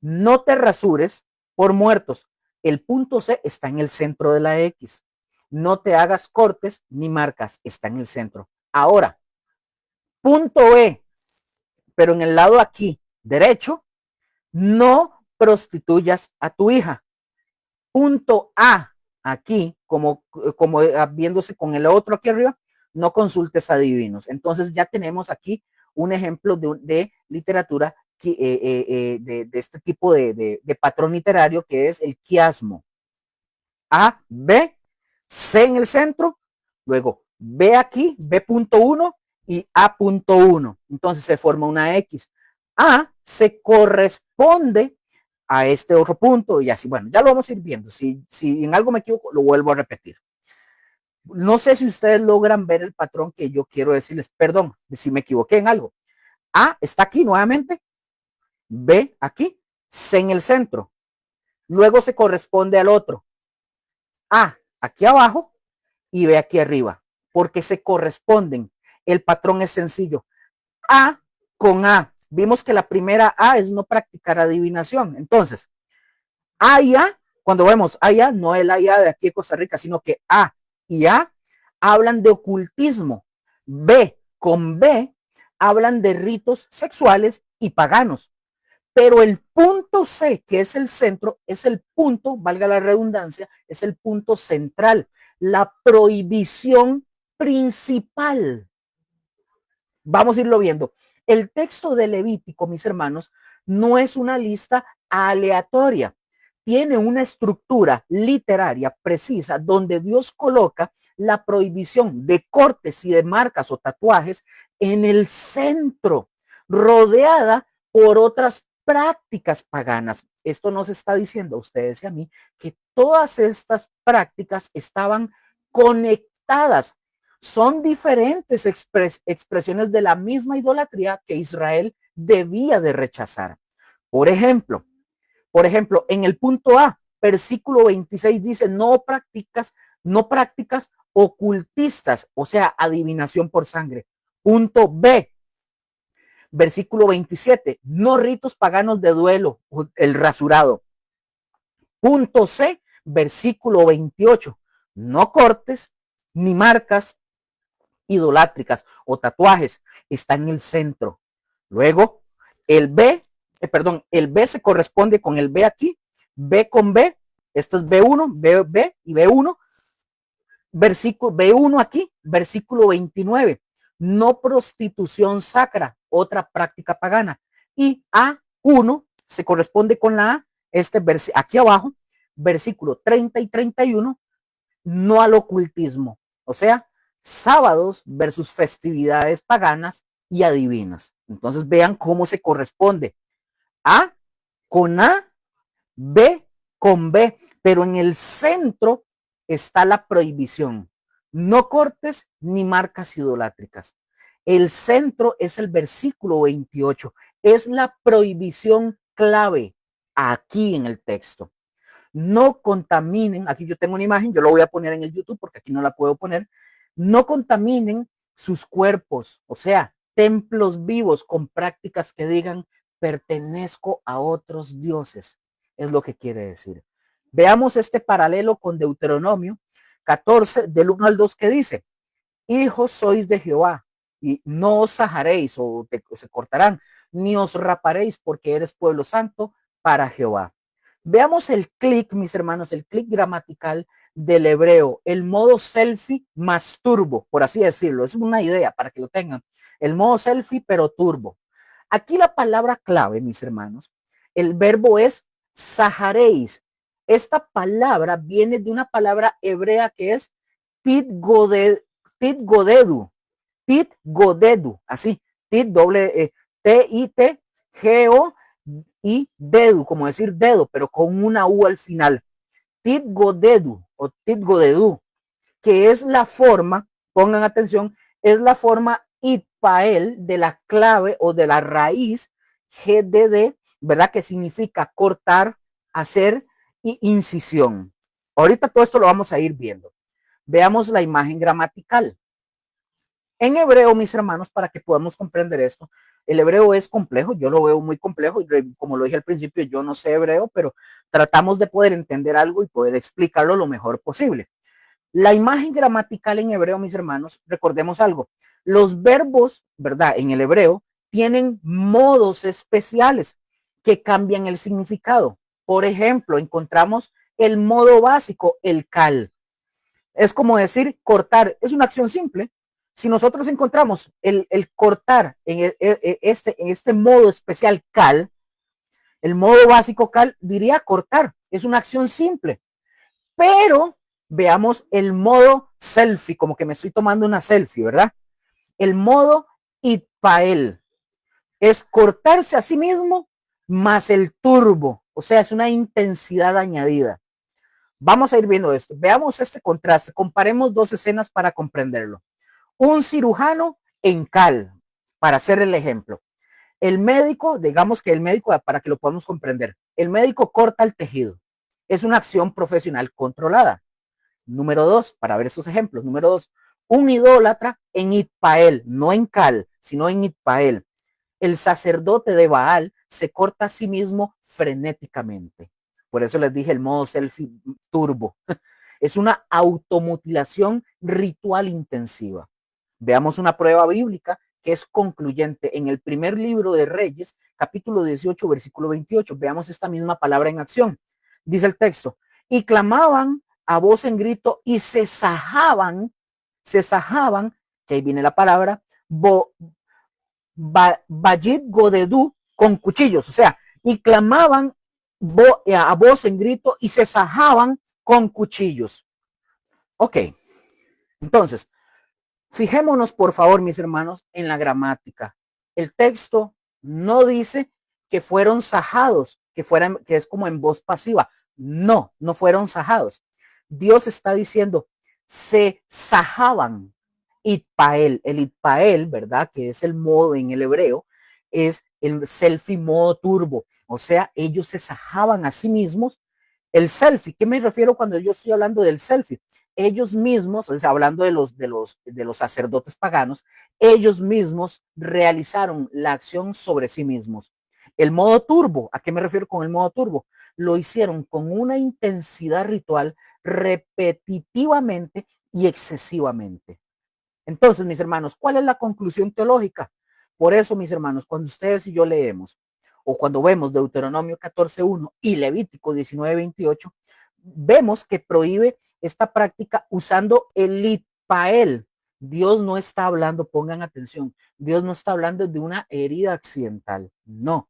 No te rasures por muertos. El punto C está en el centro de la X. No te hagas cortes ni marcas. Está en el centro. Ahora, punto E, pero en el lado aquí derecho, no prostituyas a tu hija. Punto A, aquí, como viéndose con el otro aquí arriba, no consultes adivinos. Entonces ya tenemos aquí un ejemplo de literatura de este tipo de patrón literario que es el quiasmo. A, B, C en el centro, luego B aquí, B.1 y A.1. Entonces se forma una X. A se corresponde a este otro punto y así. Bueno, ya lo vamos a ir viendo. Si en algo me equivoco, lo vuelvo a repetir. No sé si ustedes logran ver el patrón que yo quiero decirles. Perdón, si me equivoqué en algo. A está aquí nuevamente, B aquí, C en el centro. Luego se corresponde al otro. A aquí abajo y B aquí arriba, porque se corresponden. El patrón es sencillo. A con A. Vimos que la primera A es no practicar adivinación. Entonces, A y A, cuando vemos A y A, no el A y A de aquí de Costa Rica, sino que A y A hablan de ocultismo. B con B hablan de ritos sexuales y paganos. Pero el punto C, que es el centro, es el punto, valga la redundancia, es el punto central, la prohibición principal. Vamos a irlo viendo. El texto de Levítico, mis hermanos, no es una lista aleatoria. Tiene una estructura literaria precisa donde Dios coloca la prohibición de cortes y de marcas o tatuajes en el centro, rodeada por otras prácticas paganas. Esto nos está diciendo a ustedes y a mí que todas estas prácticas estaban conectadas. Son diferentes expresiones de la misma idolatría que Israel debía de rechazar. Por ejemplo, en el punto A, versículo 26 dice, no prácticas ocultistas, o sea, adivinación por sangre. Punto B, versículo 27, no ritos paganos de duelo, el rasurado. Punto C, versículo 28, no cortes ni marcas idolátricas o tatuajes, está en el centro. Luego, el B se corresponde con el B aquí, B con B, esto es B1, B y B1, versículo B1 aquí, versículo 29, no prostitución sacra, otra práctica pagana. Y A1 se corresponde con la A, aquí abajo, versículo 30 y 31, no al ocultismo, o sea, sábados versus festividades paganas y adivinas. Entonces vean cómo se corresponde. A con A, B con B, pero en el centro está la prohibición. No cortes ni marcas idolátricas. El centro es el versículo 28. Es la prohibición clave aquí en el texto. No contaminen, aquí yo tengo una imagen, yo lo voy a poner en el YouTube porque aquí no la puedo poner, no contaminen sus cuerpos, o sea, templos vivos con prácticas que digan pertenezco a otros dioses, es lo que quiere decir. Veamos este paralelo con Deuteronomio 14, del 1 al 2, que dice, hijos sois de Jehová, y no os sajaréis o se cortarán, ni os raparéis porque eres pueblo santo para Jehová. Veamos el clic, mis hermanos, el clic gramatical del hebreo, el modo selfie más turbo, por así decirlo. Es una idea para que lo tengan. El modo selfie, pero turbo. Aquí la palabra clave, mis hermanos, el verbo es sahareis. Esta palabra viene de una palabra hebrea que es tidgodedu, tidgodedu, así, T-I-T-G-O y dedu, como decir dedo, pero con una U al final. Tidgodedu o tidgodedu, que es la forma, pongan atención, es la forma itpael de la clave o de la raíz GDD, ¿verdad? Que significa cortar, hacer y incisión. Ahorita todo esto lo vamos a ir viendo. Veamos la imagen gramatical. En hebreo, mis hermanos, para que podamos comprender esto, el hebreo es complejo, yo lo veo muy complejo y como lo dije al principio, yo no sé hebreo, pero tratamos de poder entender algo y poder explicarlo lo mejor posible. La imagen gramatical en hebreo, mis hermanos, recordemos algo, los verbos, ¿verdad? En el hebreo tienen modos especiales que cambian el significado. Por ejemplo, encontramos el modo básico, el cal. Es como decir cortar, es una acción simple. Si nosotros encontramos el cortar en este modo especial cal, el modo básico cal diría cortar, es una acción simple. Pero veamos el modo selfie, como que me estoy tomando una selfie, ¿verdad? El modo itpael es cortarse a sí mismo más el turbo, o sea, es una intensidad añadida. Vamos a ir viendo esto. Veamos este contraste. Comparemos dos escenas para comprenderlo. Un cirujano en cal, para hacer el ejemplo. El médico, digamos que el médico, para que lo podamos comprender, el médico corta el tejido. Es una acción profesional controlada. Número dos, para ver esos ejemplos. Número dos, un idólatra en itpael, no en cal, sino en itpael. El sacerdote de Baal se corta a sí mismo frenéticamente. Por eso les dije el modo selfie turbo. Es una automutilación ritual intensiva. Veamos una prueba bíblica que es concluyente. En el primer libro de Reyes, capítulo 18, versículo 28, veamos esta misma palabra en acción. Dice el texto, y clamaban a voz en grito y se sajaban, que ahí viene la palabra, Bayit Godedú con cuchillos, o sea, y clamaban a voz en grito y se sajaban con cuchillos. Ok, entonces, fijémonos por favor, mis hermanos, en la gramática. El texto no dice que fueron sajados, que es como en voz pasiva. No, no fueron sajados. Dios está diciendo, se sajaban. Itpael, el itpael, ¿verdad? Que es el modo en el hebreo, es el selfie modo turbo. O sea, ellos se sajaban a sí mismos. El selfie, ¿qué me refiero cuando yo estoy hablando del selfie? Ellos mismos, o sea, hablando de los sacerdotes paganos, ellos mismos realizaron la acción sobre sí mismos. El modo turbo, ¿a qué me refiero con el modo turbo? Lo hicieron con una intensidad ritual repetitivamente y excesivamente. Entonces, mis hermanos, ¿cuál es la conclusión teológica? Por eso, mis hermanos, cuando ustedes y yo leemos o cuando vemos Deuteronomio 14:1 y Levítico 19:28, vemos que prohíbe esta práctica usando el litpael. Dios no está hablando, pongan atención, Dios no está hablando de una herida accidental, no.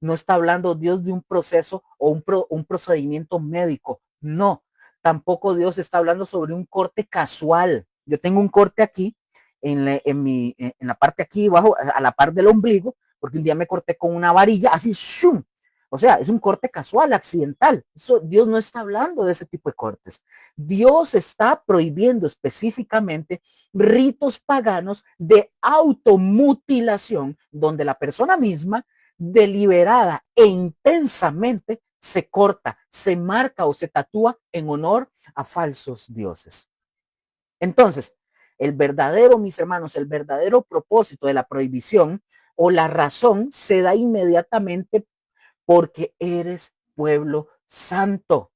No está hablando Dios de un proceso o un procedimiento médico, no. Tampoco Dios está hablando sobre un corte casual. Yo tengo un corte aquí, en la parte aquí abajo, a la par del ombligo, porque un día me corté con una varilla, así, ¡shum! O sea, es un corte casual, accidental. Eso, Dios no está hablando de ese tipo de cortes. Dios está prohibiendo específicamente ritos paganos de automutilación, donde la persona misma deliberada e intensamente se corta, se marca o se tatúa en honor a falsos dioses. Entonces, el verdadero, mis hermanos, el verdadero propósito de la prohibición o la razón se da inmediatamente porque eres pueblo santo.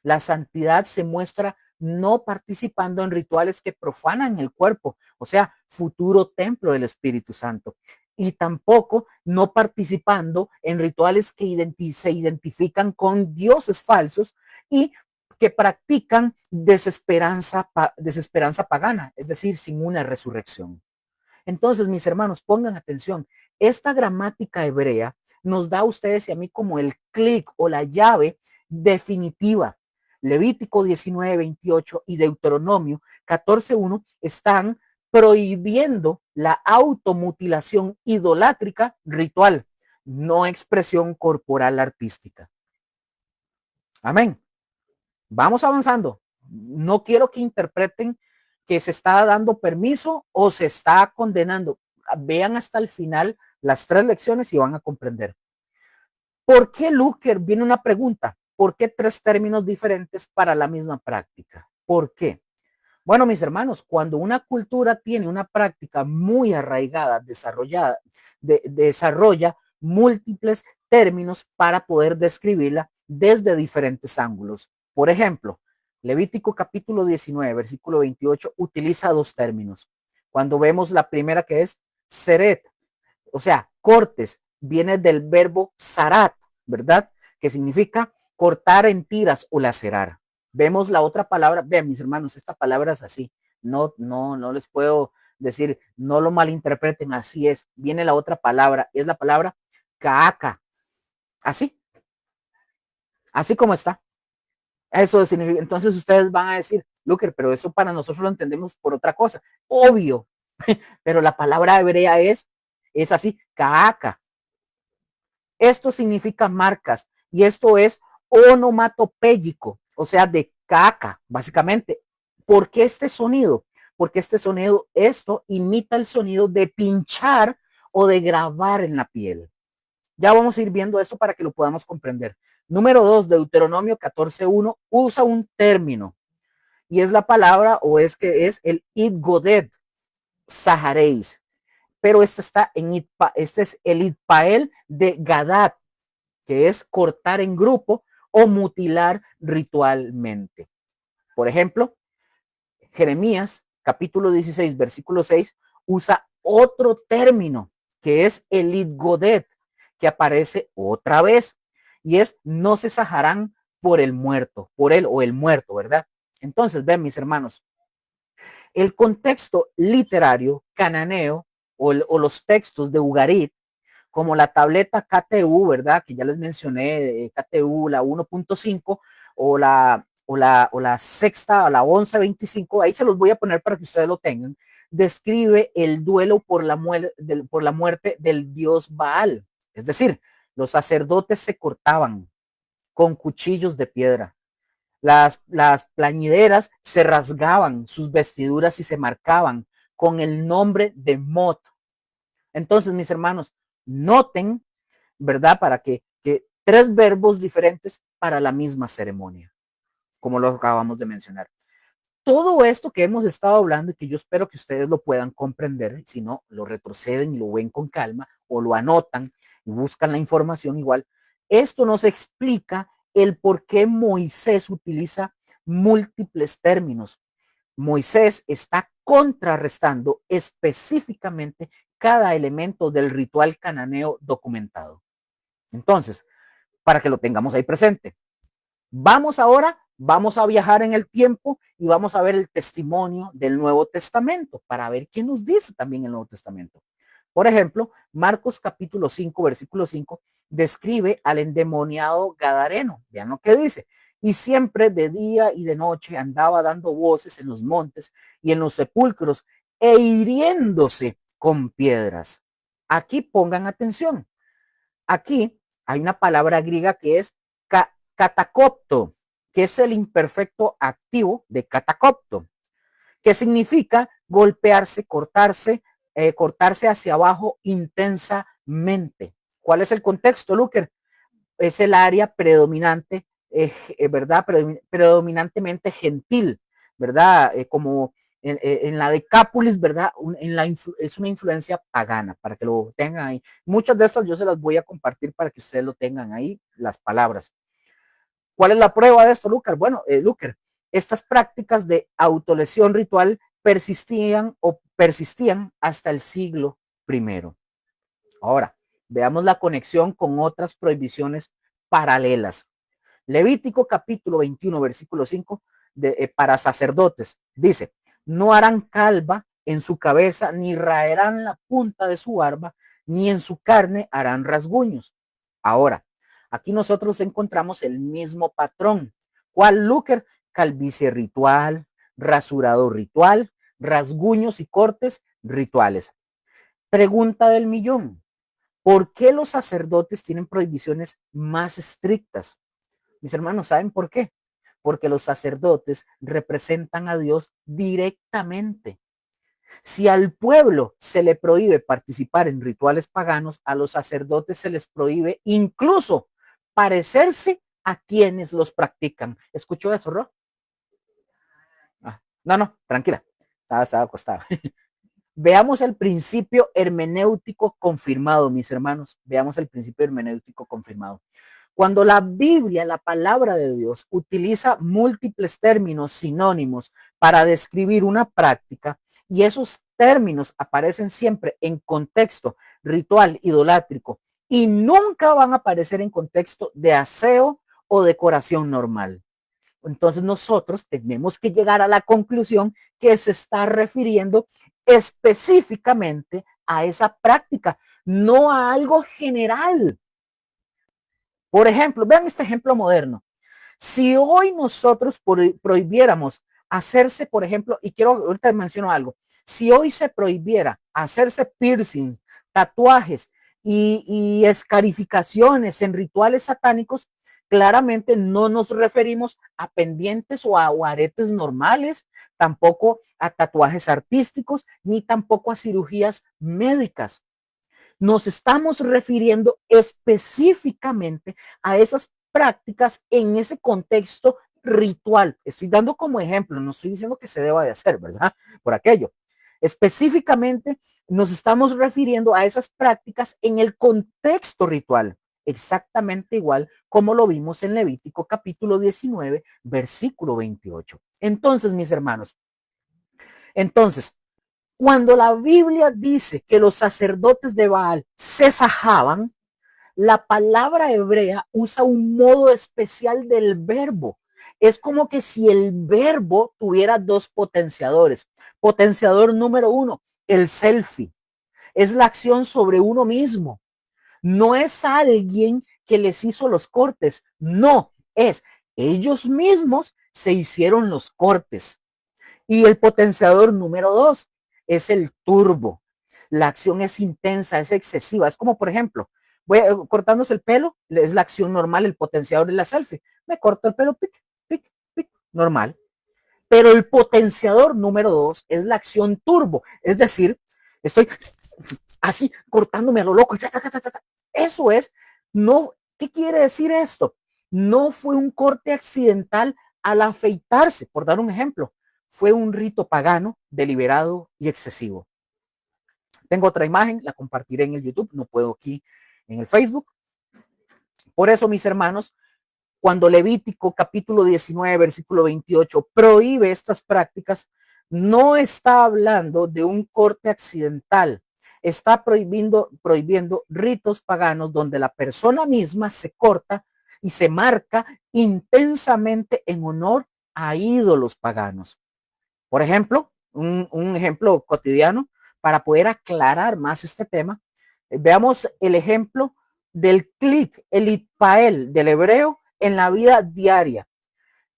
La santidad se muestra no participando en rituales que profanan el cuerpo, o sea, futuro templo del Espíritu Santo. Y tampoco no participando en rituales que se identifican con dioses falsos y que practican desesperanza pagana, es decir, sin una resurrección. Entonces, mis hermanos, pongan atención. Esta gramática hebrea nos da a ustedes y a mí como el clic o la llave definitiva. Levítico 19:28 y Deuteronomio 14:1 están prohibiendo la automutilación idolátrica ritual, no expresión corporal artística. Amén. Vamos avanzando. No quiero que interpreten que se está dando permiso o se está condenando. Vean hasta el final las 3 lecciones y van a comprender. ¿Por qué, Luker? Viene una pregunta. ¿Por qué 3 términos diferentes para la misma práctica? ¿Por qué? Bueno, mis hermanos, cuando una cultura tiene una práctica muy arraigada, desarrolla múltiples términos para poder describirla desde diferentes ángulos. Por ejemplo, Levítico capítulo 19, versículo 28, utiliza 2 términos. Cuando vemos la primera que es seret, o sea, cortes, viene del verbo sarat, ¿verdad? Que significa cortar en tiras o lacerar. Vemos la otra palabra, vean mis hermanos, esta palabra es así, no les puedo decir, no lo malinterpreten, así es, viene la otra palabra, es la palabra caca, así como está. Eso significa, entonces ustedes van a decir, Luker, pero eso para nosotros lo entendemos por otra cosa, obvio, pero la palabra hebrea es así, caca. Esto significa marcas y esto es onomatopéyico, o sea, de caca, básicamente. ¿Por qué este sonido? Porque este sonido, esto imita el sonido de pinchar o de grabar en la piel. Ya vamos a ir viendo esto para que lo podamos comprender. Número 2, Deuteronomio 14:1 usa un término y es la palabra o es que es el idgodet sahareis, pero este está en este es el idpael de Gadat, que es cortar en grupo o mutilar ritualmente. Por ejemplo, Jeremías capítulo 16, versículo 6, usa otro término que es el idgodet, que aparece otra vez y es no se sajarán por el muerto, por él o el muerto, ¿verdad? Entonces, ven mis hermanos, el contexto literario cananeo o los textos de Ugarit como la tableta KTU, ¿verdad? Que ya les mencioné, KTU, la 1.5 o la sexta, o la 1125, ahí se los voy a poner para que ustedes lo tengan, describe el duelo por la muerte del dios Baal. Es decir, los sacerdotes se cortaban con cuchillos de piedra. Las plañideras se rasgaban sus vestiduras y se marcaban con el nombre de Mot. Entonces, mis hermanos, noten, ¿verdad? Para que 3 verbos diferentes para la misma ceremonia, como lo acabamos de mencionar. Todo esto que hemos estado hablando y que yo espero que ustedes lo puedan comprender, si no, lo retroceden y lo ven con calma o lo anotan y buscan la información igual. Esto nos explica el por qué Moisés utiliza múltiples términos. Moisés está contrarrestando específicamente cada elemento del ritual cananeo documentado. Entonces, para que lo tengamos ahí presente. Vamos a viajar en el tiempo y vamos a ver el testimonio del Nuevo Testamento para ver qué nos dice también el Nuevo Testamento. Por ejemplo, Marcos capítulo 5, versículo 5, describe al endemoniado Gadareno. Vean lo que dice. Y siempre de día y de noche andaba dando voces en los montes y en los sepulcros e hiriéndose con piedras. Aquí pongan atención. Aquí hay una palabra griega que es catacopto, que es el imperfecto activo de catacopto, que significa golpearse, cortarse hacia abajo intensamente. ¿Cuál es el contexto, Luker? Es el área predominante, ¿verdad? Predominantemente gentil, ¿verdad? Como en la Decápolis, ¿verdad? Es una influencia pagana, para que lo tengan ahí. Muchas de estas yo se las voy a compartir para que ustedes lo tengan ahí, las palabras. ¿Cuál es la prueba de esto, Luker? Bueno, Luker, estas prácticas de autolesión ritual persistían hasta el siglo I. Ahora, veamos la conexión con otras prohibiciones paralelas. Levítico capítulo 21, versículo 5, para sacerdotes, dice, no harán calva en su cabeza, ni raerán la punta de su barba, ni en su carne harán rasguños. Ahora, aquí nosotros encontramos el mismo patrón. ¿Cuál, Luker? Calvicie ritual, rasurado ritual, rasguños y cortes rituales. Pregunta del millón. ¿Por qué los sacerdotes tienen prohibiciones más estrictas? Mis hermanos, ¿saben por qué? Porque los sacerdotes representan a Dios directamente. Si al pueblo se le prohíbe participar en rituales paganos, a los sacerdotes se les prohíbe incluso parecerse a quienes los practican. ¿Escuchó eso, Ro? No, tranquila. Estaba acostada. Veamos el principio hermenéutico confirmado, mis hermanos. Veamos el principio hermenéutico confirmado. Cuando la Biblia, la palabra de Dios, utiliza múltiples términos sinónimos para describir una práctica, y esos términos aparecen siempre en contexto ritual idolátrico y nunca van a aparecer en contexto de aseo o decoración normal. Entonces nosotros tenemos que llegar a la conclusión que se está refiriendo específicamente a esa práctica, no a algo general. Por ejemplo, vean este ejemplo moderno. Si hoy nosotros prohibiéramos hacerse, por ejemplo, y quiero, ahorita menciono algo, si hoy se prohibiera hacerse piercing, tatuajes y escarificaciones en rituales satánicos, claramente no nos referimos a pendientes o a aretes normales, tampoco a tatuajes artísticos, ni tampoco a cirugías médicas. Nos estamos refiriendo específicamente a esas prácticas en ese contexto ritual. Estoy dando como ejemplo, no estoy diciendo que se deba de hacer, ¿verdad? Por aquello. Específicamente nos estamos refiriendo a esas prácticas en el contexto ritual, exactamente igual como lo vimos en Levítico capítulo 19, versículo 28. Entonces, mis hermanos, cuando la Biblia dice que los sacerdotes de Baal se sajaban, la palabra hebrea usa un modo especial del verbo. Es como que si el verbo tuviera dos potenciadores. Potenciador número uno, el selfie. Es la acción sobre uno mismo. No es alguien que les hizo los cortes. No, es ellos mismos se hicieron los cortes. Y el potenciador número dos es el turbo. La acción es intensa, es excesiva. Es como, por ejemplo, cortándose el pelo, es la acción normal, el potenciador es la selfie. Me corto el pelo, pic, pic, pic, normal. Pero el potenciador número dos es la acción turbo. Es decir, estoy así cortándome a lo loco. Eso es, no, ¿qué quiere decir esto? No fue un corte accidental al afeitarse, por dar un ejemplo. Fue un rito pagano, deliberado y excesivo. Tengo otra imagen, la compartiré en el YouTube, no puedo aquí en el Facebook. Por eso, mis hermanos, cuando Levítico capítulo 19, versículo 28 prohíbe estas prácticas, no está hablando de un corte accidental, está prohibiendo ritos paganos donde la persona misma se corta y se marca intensamente en honor a ídolos paganos. Por ejemplo, un ejemplo cotidiano para poder aclarar más este tema, veamos el ejemplo del clic, el itpael del hebreo en la vida diaria.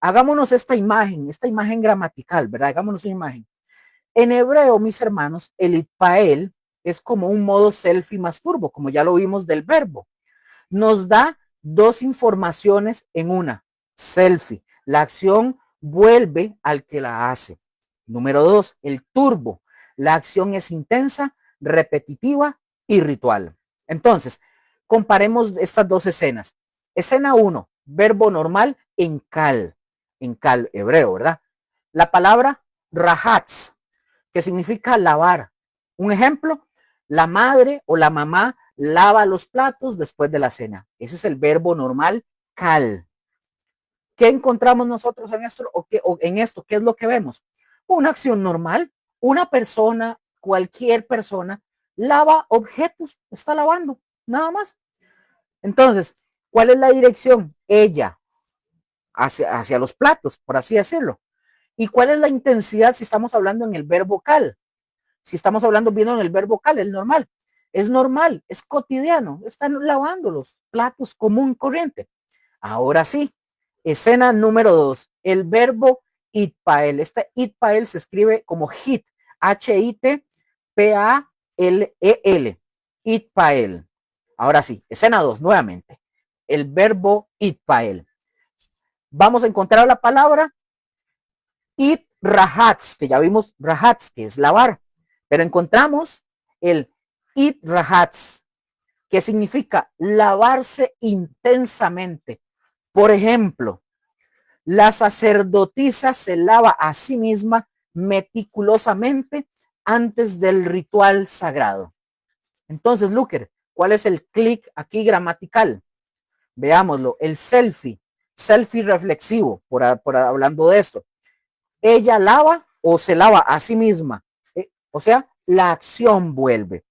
Hagámonos esta imagen gramatical, ¿verdad? Hagámonos una imagen. En hebreo, mis hermanos, el itpael es como un modo selfie masturbo, como ya lo vimos del verbo. Nos da dos informaciones en una. Selfie. La acción vuelve al que la hace. Número 2, el turbo. La acción es intensa, repetitiva y ritual. Entonces, comparemos estas dos escenas. Escena 1, verbo normal en cal hebreo, ¿verdad? La palabra rahatz, que significa lavar. Un ejemplo, la madre o la mamá lava los platos después de la cena. Ese es el verbo normal cal. ¿Qué encontramos nosotros en esto ¿Qué es lo que vemos? Una acción normal. Una persona, cualquier persona, lava objetos, está lavando, nada más. Entonces, ¿cuál es la dirección? Ella, hacia los platos, por así decirlo. ¿Y cuál es la intensidad si estamos hablando en el verbo cal? Si estamos hablando bien en el verbo cal, es normal, es cotidiano, están lavando los platos común, corriente. Ahora sí, escena número 2, el verbo itpael. Este itpael se escribe como hit, H-I-T-P-A-L-E-L, itpael. Ahora sí, escena 2, nuevamente, el verbo itpael. Vamos a encontrar la palabra it rahatz, que ya vimos rahatz, que es lavar, pero encontramos el it rahatz, que significa lavarse intensamente. Por ejemplo, la sacerdotisa se lava a sí misma meticulosamente antes del ritual sagrado. Entonces, Luker, ¿cuál es el clic aquí gramatical? Veámoslo, el selfie reflexivo, por hablando de esto. Ella lava o se lava a sí misma. O sea, la acción vuelve.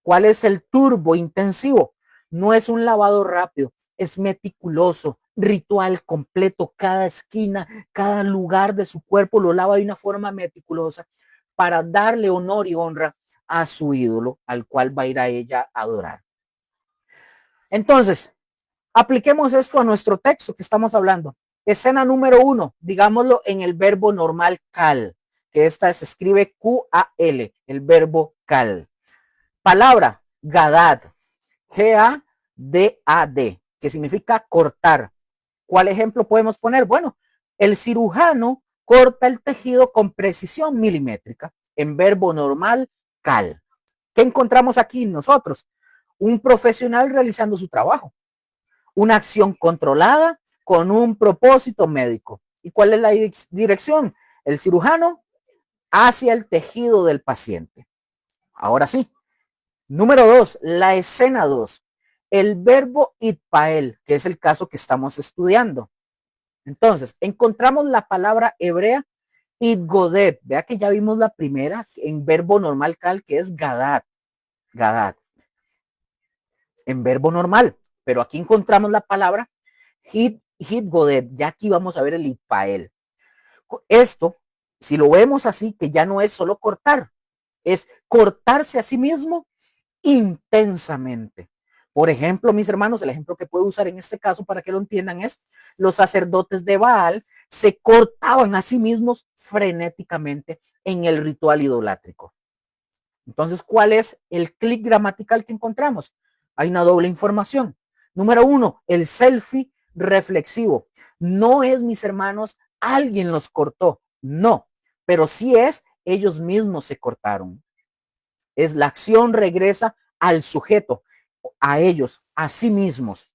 ¿Cuál es el turbo intensivo? No es un lavado rápido, es meticuloso, ritual completo, cada esquina, cada lugar de su cuerpo lo lava de una forma meticulosa para darle honor y honra a su ídolo, al cual va a ir a ella a adorar. Entonces, apliquemos esto a nuestro texto que estamos hablando. Escena número 1, digámoslo en el verbo normal cal, que esta se escribe Q-A-L, el verbo cal. Palabra, gadad, G-A-D-A-D, que significa cortar. ¿Cuál ejemplo podemos poner? Bueno, el cirujano corta el tejido con precisión milimétrica en verbo normal cal. ¿Qué encontramos aquí nosotros? Un profesional realizando su trabajo. Una acción controlada con un propósito médico. ¿Y cuál es la dirección? El cirujano hacia el tejido del paciente. Ahora sí. Número 2, la escena 2. El verbo itpael, que es el caso que estamos estudiando. Entonces, encontramos la palabra hebrea itgodet. Vea que ya vimos la primera en verbo normal cal, que es gadad. Gadad. En verbo normal. Pero aquí encontramos la palabra hitgodet. Ya aquí vamos a ver el itpael. Esto, si lo vemos así, que ya no es solo cortar, es cortarse a sí mismo intensamente. Por ejemplo, mis hermanos, el ejemplo que puedo usar en este caso para que lo entiendan es los sacerdotes de Baal se cortaban a sí mismos frenéticamente en el ritual idolátrico. Entonces, ¿cuál es el clic gramatical que encontramos? Hay una doble información. Número 1, el selfie reflexivo. No es, mis hermanos, alguien los cortó, no, pero sí es ellos mismos se cortaron. Es la acción regresa al sujeto, a ellos, a sí mismos.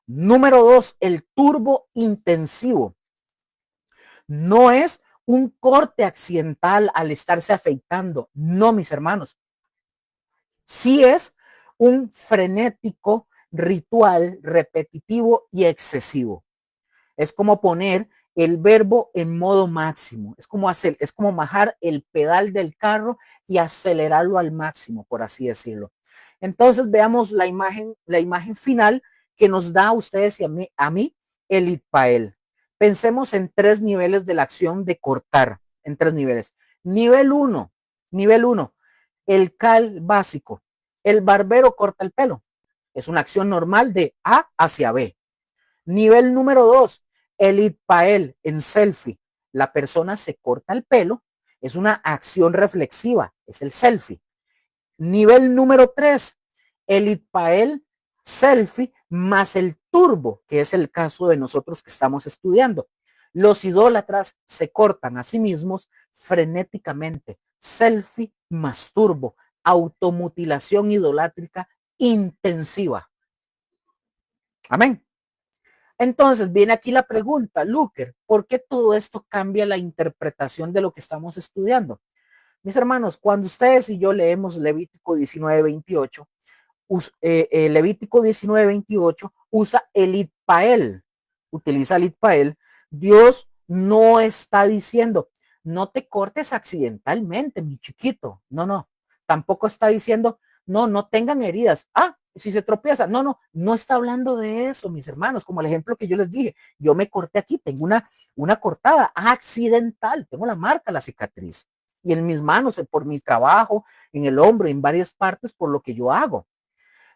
Número 2, el turbo intensivo. No es un corte accidental al estarse afeitando. No, mis hermanos. Sí es un frenético ritual repetitivo y excesivo. Es como poner el verbo en modo máximo. Es como bajar el pedal del carro y acelerarlo al máximo, por así decirlo. Entonces veamos la imagen final que nos da a ustedes y a mí el itpael. Pensemos en 3 niveles de la acción de cortar, en 3 niveles. Nivel 1, el cal básico. El barbero corta el pelo. Es una acción normal de A hacia B. Nivel número 2, el itpael en selfie. La persona se corta el pelo, es una acción reflexiva, es el selfie. Nivel número 3, el itpael selfie más el turbo, que es el caso de nosotros que estamos estudiando. Los idólatras se cortan a sí mismos frenéticamente. Selfie más turbo, automutilación idolátrica intensiva. Amén. Entonces viene aquí la pregunta, Luker, ¿por qué todo esto cambia la interpretación de lo que estamos estudiando? Mis hermanos, cuando ustedes y yo leemos Levítico 19:28, Levítico 19:28 usa el itpael, utiliza el itpael. Dios no está diciendo, no te cortes accidentalmente, mi chiquito. No, no. Tampoco está diciendo, no, no tengan heridas. Ah, si se tropieza. No, no, no está hablando de eso, mis hermanos. Como el ejemplo que yo les dije, yo me corté aquí, tengo una cortada accidental, tengo la marca, la cicatriz. Y en mis manos, por mi trabajo, en el hombro, en varias partes, por lo que yo hago.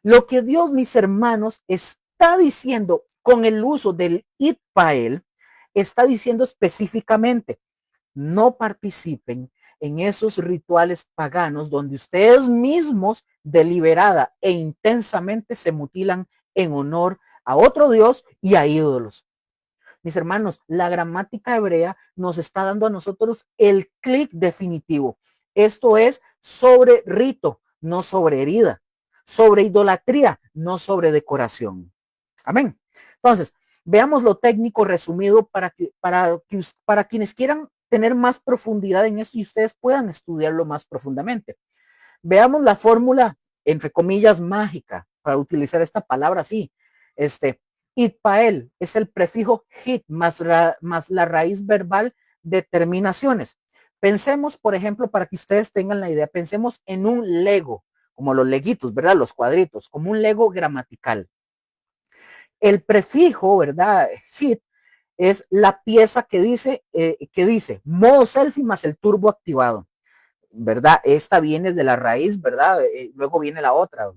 Lo que Dios, mis hermanos, está diciendo con el uso del itpael, está diciendo específicamente, no participen en esos rituales paganos donde ustedes mismos deliberada e intensamente se mutilan en honor a otro Dios y a ídolos. Mis hermanos, la gramática hebrea nos está dando a nosotros el clic definitivo. Esto es sobre rito, no sobre herida, sobre idolatría, no sobre decoración. Amén. Entonces, veamos lo técnico resumido para quienes quieran tener más profundidad en esto y ustedes puedan estudiarlo más profundamente. Veamos la fórmula, entre comillas, mágica, para utilizar esta palabra así. Itpael es el prefijo hit más la raíz verbal de terminaciones. Pensemos, por ejemplo, para que ustedes tengan la idea, pensemos en un Lego, como los leguitos, ¿verdad? Los cuadritos, como un Lego gramatical. El prefijo, ¿verdad? Hit es la pieza que dice modo selfie más el turbo activado, ¿verdad? Esta viene de la raíz, ¿verdad? Luego viene la otra,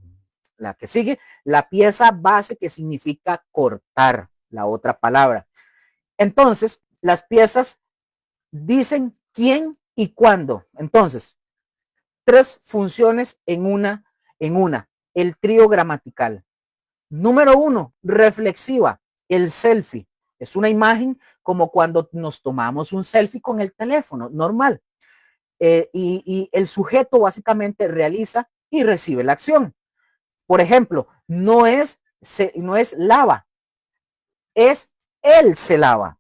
la que sigue, la pieza base que significa cortar, la otra palabra. Entonces, las piezas dicen quién y cuándo. Entonces, 3 funciones en una. El trío gramatical. Número 1, reflexiva, el selfie. Es una imagen como cuando nos tomamos un selfie con el teléfono, normal. Y el sujeto básicamente realiza y recibe la acción. Por ejemplo, no es lava, es él se lava.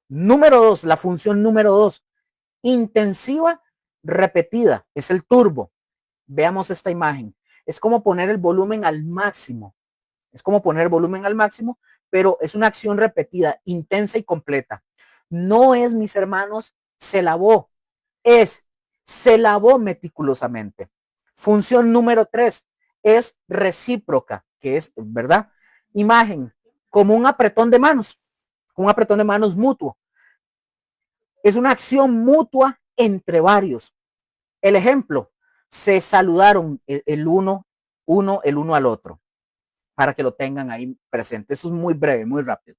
Número 2, la función número 2, intensiva repetida, es el turbo. Veamos esta imagen. Es como poner el volumen al máximo. Es como poner el volumen al máximo, pero es una acción repetida, intensa y completa. No es, mis hermanos, se lavó, es se lavó meticulosamente. Función número 3 es recíproca, que es, ¿verdad? Imagen, como un apretón de manos mutuo. Es una acción mutua entre varios. El ejemplo, se saludaron el uno al otro, para que lo tengan ahí presente. Eso es muy breve, muy rápido.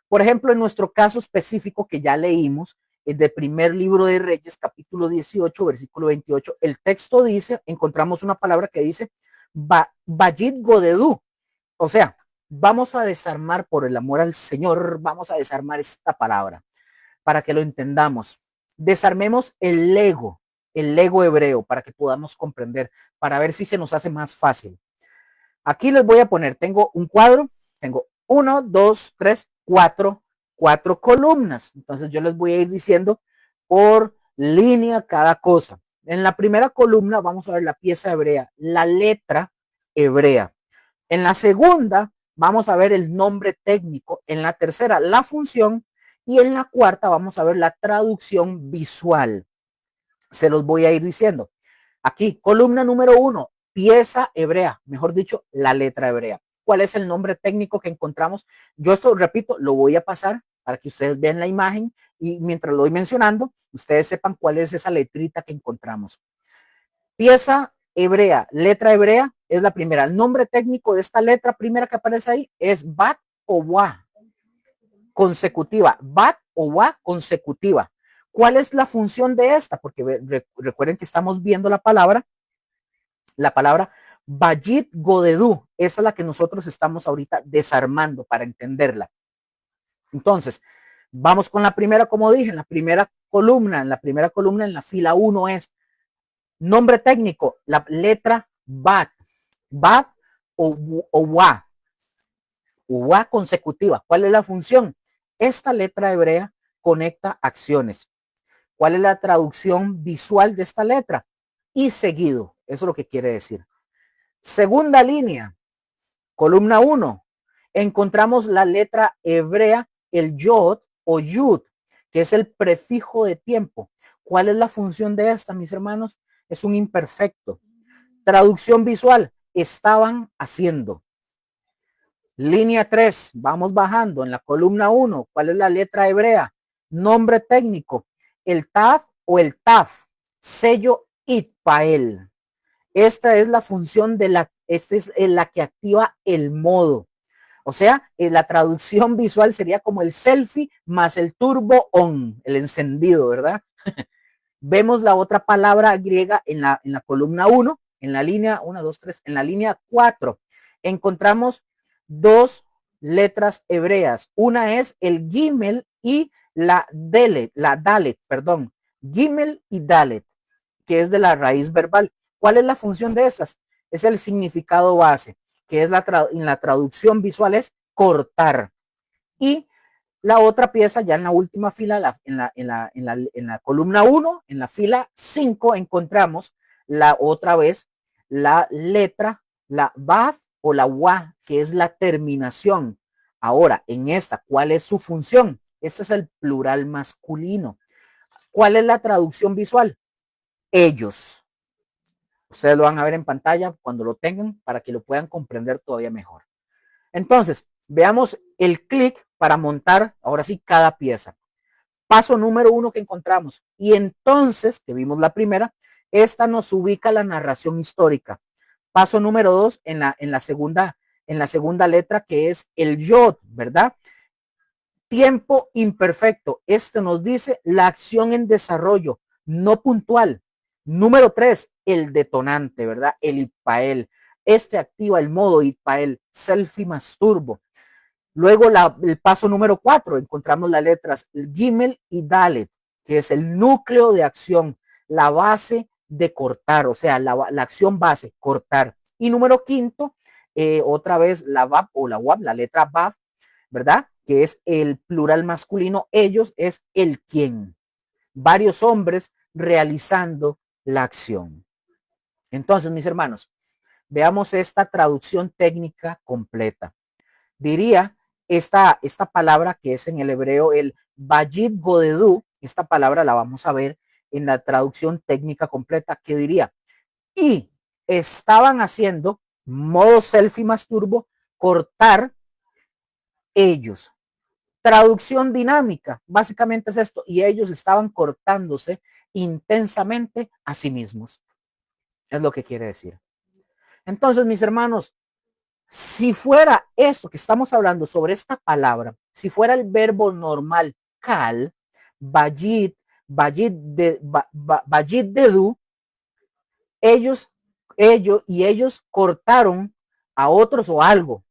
Por ejemplo, en nuestro caso específico que ya leímos, el de primer libro de Reyes, capítulo 18, versículo 28, el texto dice, encontramos una palabra que dice, Bayit Godedú, o sea, vamos a desarmar por el amor al Señor, vamos a desarmar esta palabra para que lo entendamos. Desarmemos el ego hebreo para que podamos comprender, para ver si se nos hace más fácil. Aquí les voy a poner, tengo un cuadro, tengo 1, 2, 3, 4 columnas. Entonces yo les voy a ir diciendo por línea cada cosa. En la primera columna vamos a ver la pieza hebrea, la letra hebrea. En la segunda vamos a ver el nombre técnico. En la tercera, la función. Y en la cuarta vamos a ver la traducción visual. Se los voy a ir diciendo. Aquí, columna número 1, pieza hebrea, mejor dicho, la letra hebrea. ¿Cuál es el nombre técnico que encontramos? Yo esto, repito, lo voy a pasar para que ustedes vean la imagen y mientras lo voy mencionando, ustedes sepan cuál es esa letrita que encontramos. Pieza hebrea, letra hebrea, es la primera. El nombre técnico de esta letra primera que aparece ahí es bat o wa, consecutiva, bat o wa consecutiva. ¿Cuál es la función de esta? Porque recuerden que estamos viendo la palabra Bayit Godedú. Esa es la que nosotros estamos ahorita desarmando para entenderla. Entonces, vamos con la primera, como dije, en la primera columna, en la fila 1 es nombre técnico, la letra bat, bat o wa, wa consecutiva. ¿Cuál es la función? Esta letra hebrea conecta acciones. ¿Cuál es la traducción visual de esta letra? Y seguido. Eso es lo que quiere decir. Segunda línea, columna 1. Encontramos la letra hebrea, el yod o yud, que es el prefijo de tiempo. ¿Cuál es la función de esta, mis hermanos? Es un imperfecto. Traducción visual, estaban haciendo. Línea 3, vamos bajando en la columna 1. ¿Cuál es la letra hebrea? Nombre técnico, el taf o el taf, sello itpael. Esta es la función esta es la que activa el modo. O sea, la traducción visual sería como el selfie más el turbo on, el encendido, ¿verdad? Vemos la otra palabra griega en la columna 1, en la línea 1, 2, 3, en la línea 4. Encontramos dos letras hebreas. Una es el gimel y la dalet, perdón. Gimel y dalet, que es de la raíz verbal. ¿Cuál es la función de estas? Es el significado base, que es en la traducción visual es cortar. Y la otra pieza, ya en la última fila, en la columna 1, en la fila 5, encontramos otra vez la letra, la baf o la wa, que es la terminación. Ahora, en esta, ¿cuál es su función? Este es el plural masculino. ¿Cuál es la traducción visual? Ellos. Ustedes lo van a ver en pantalla cuando lo tengan para que lo puedan comprender todavía mejor. Entonces, veamos el clic para montar ahora sí cada pieza. Paso número 1 que encontramos. Y entonces, que vimos la primera, esta nos ubica la narración histórica. Paso número 2 en la segunda letra, que es el yod, ¿verdad? Tiempo imperfecto. Este nos dice la acción en desarrollo, no puntual. Número 3, el detonante, ¿verdad? El itpael. Este activa el modo itpael, selfie más turbo. Luego el paso número 4, encontramos las letras gimel y dalet, que es el núcleo de acción, la base de cortar, o sea, la acción base, cortar. Y número 5, otra vez la vab o la wab, la letra vab, ¿verdad? Que es el plural masculino, ellos es el quien. Varios hombres realizando la acción. Entonces, mis hermanos, veamos esta traducción técnica completa. Diría esta palabra que es en el hebreo el Bayit Godedú, esta palabra la vamos a ver en la traducción técnica completa, que diría, y estaban haciendo modo selfie masturbo, cortar ellos. Traducción dinámica, básicamente es esto, y ellos estaban cortándose intensamente a sí mismos. Es lo que quiere decir. Entonces, mis hermanos, si fuera esto que estamos hablando sobre esta palabra, si fuera el verbo normal, kal, bayit, bayit dedu, ellos cortaron a otros o algo,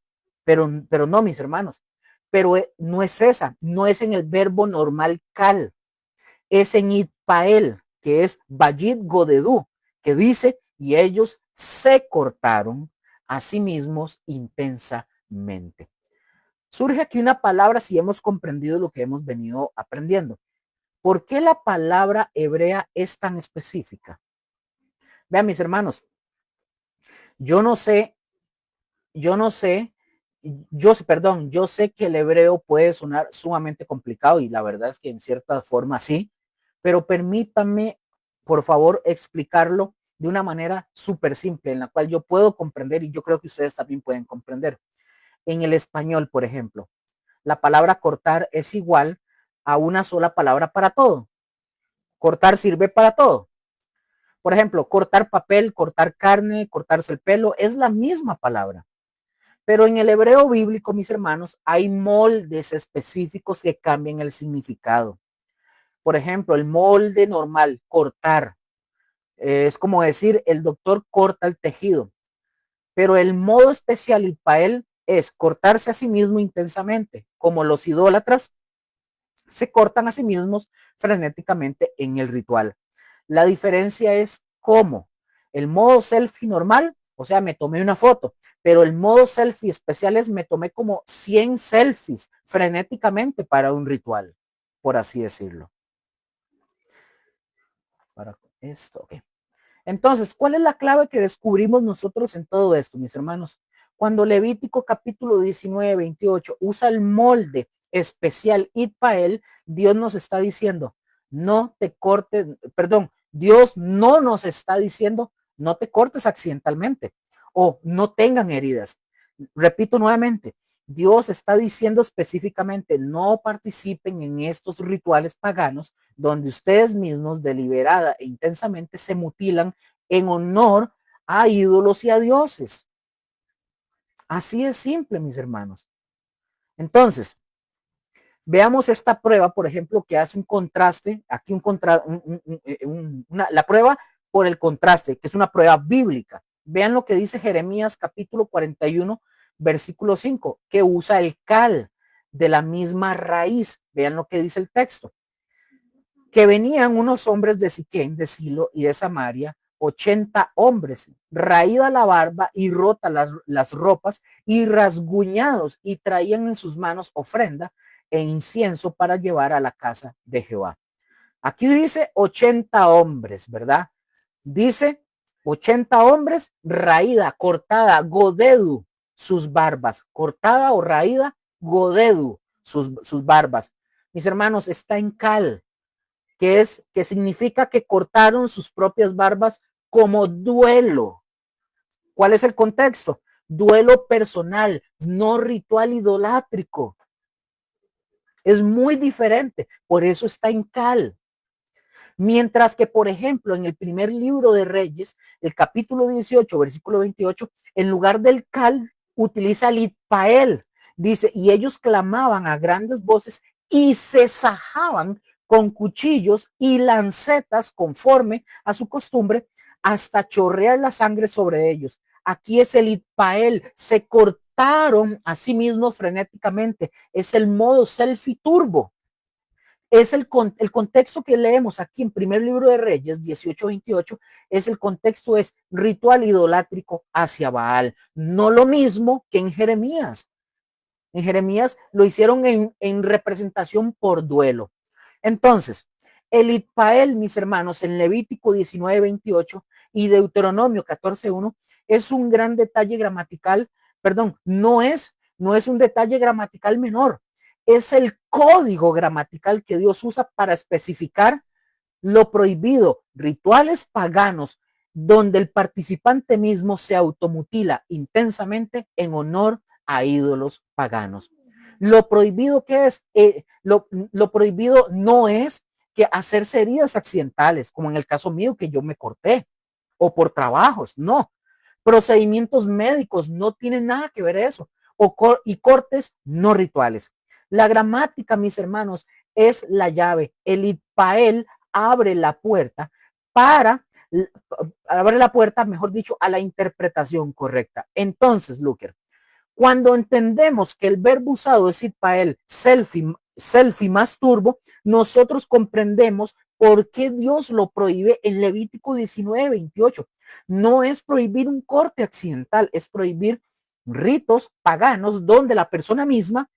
pero no, mis hermanos, pero no es esa, no es en el verbo normal kal, es en itpael, que es bayit godedu, que dice, y ellos se cortaron a sí mismos intensamente. Surge aquí una palabra si hemos comprendido lo que hemos venido aprendiendo. ¿Por qué la palabra hebrea es tan específica? Vean, mis hermanos, yo no sé yo sé que el hebreo puede sonar sumamente complicado y la verdad es que en cierta forma sí, pero permítame, por favor, explicarlo de una manera súper simple en la cual yo puedo comprender y yo creo que ustedes también pueden comprender. En el español, por ejemplo, la palabra cortar es igual a una sola palabra para todo. Cortar sirve para todo. Por ejemplo, cortar papel, cortar carne, cortarse el pelo, es la misma palabra. Pero en el hebreo bíblico, mis hermanos, hay moldes específicos que cambian el significado. Por ejemplo, el molde normal, cortar, es como decir, el doctor corta el tejido. Pero el modo especial Itpael es cortarse a sí mismo intensamente, como los idólatras se cortan a sí mismos frenéticamente en el ritual. La diferencia es cómo. El modo selfie normal, o sea, me tomé una foto, pero el modo selfie especial es me tomé como 100 selfies frenéticamente para un ritual, por así decirlo. Para esto, ok. Entonces, ¿cuál es la clave que descubrimos nosotros en todo esto, mis hermanos? Cuando Levítico capítulo 19, 28 usa el molde especial Itpael, Dios nos está diciendo, no te cortes, perdón, Dios no nos está diciendo, no te cortes accidentalmente o no tengan heridas. Repito nuevamente, Dios está diciendo específicamente, no participen en estos rituales paganos donde ustedes mismos deliberada e intensamente se mutilan en honor a ídolos y a dioses. Así es simple, mis hermanos. Entonces, veamos esta prueba, por ejemplo, que hace un contraste, aquí la prueba por el contraste, que es una prueba bíblica. Vean lo que dice Jeremías capítulo 41, versículo 5, que usa el cal de la misma raíz. Vean lo que dice el texto. Que venían unos hombres de Siquén, de Silo y de Samaria, 80 hombres, raída la barba y rota las ropas y rasguñados, y traían en sus manos ofrenda e incienso para llevar a la casa de Jehová. Aquí dice 80 hombres, ¿verdad? Dice 80 hombres, raída, cortada, godedu, sus barbas, cortada o raída, godedu, sus barbas. Mis hermanos, está en cal, que significa que cortaron sus propias barbas como duelo. ¿Cuál es el contexto? Duelo personal, no ritual idolátrico. Es muy diferente, por eso está en cal. Mientras que, por ejemplo, en el primer libro de Reyes, el capítulo 18, versículo 28, en lugar del cal, utiliza el itpael. Dice, y ellos clamaban a grandes voces y se sajaban con cuchillos y lancetas conforme a su costumbre hasta chorrear la sangre sobre ellos. Aquí es el itpael, se cortaron a sí mismos frenéticamente. Es el modo selfie turbo. Es el contexto que leemos aquí en primer libro de Reyes 18-28, es el contexto, es ritual idolátrico hacia Baal, no lo mismo que en Jeremías. En Jeremías lo hicieron en representación por duelo. Entonces, el Itpael, mis hermanos, en Levítico 19-28 y Deuteronomio 14-1 es un gran detalle gramatical, perdón, no es un detalle gramatical menor, es el código gramatical que Dios usa para especificar lo prohibido, rituales paganos donde el participante mismo se automutila intensamente en honor a ídolos paganos. Lo prohibido que es, lo prohibido no es que hacerse heridas accidentales, como en el caso mío que yo me corté, o por trabajos, no. Procedimientos médicos no tienen nada que ver eso, y cortes no rituales. La gramática, mis hermanos, es la llave. El itpael abre la puerta mejor dicho, a la interpretación correcta. Entonces, Luker, cuando entendemos que el verbo usado es itpael, selfie más turbo, nosotros comprendemos por qué Dios lo prohíbe en Levítico 19-28. No es prohibir un corte accidental, es prohibir ritos paganos donde la persona misma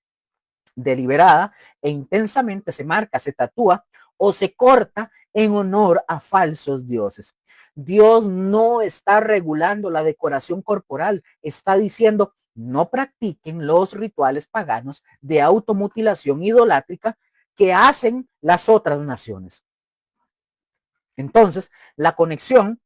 deliberada e intensamente se marca, se tatúa o se corta en honor a falsos dioses. Dios no está regulando la decoración corporal, está diciendo, no practiquen los rituales paganos de automutilación idolátrica que hacen las otras naciones. Entonces, la conexión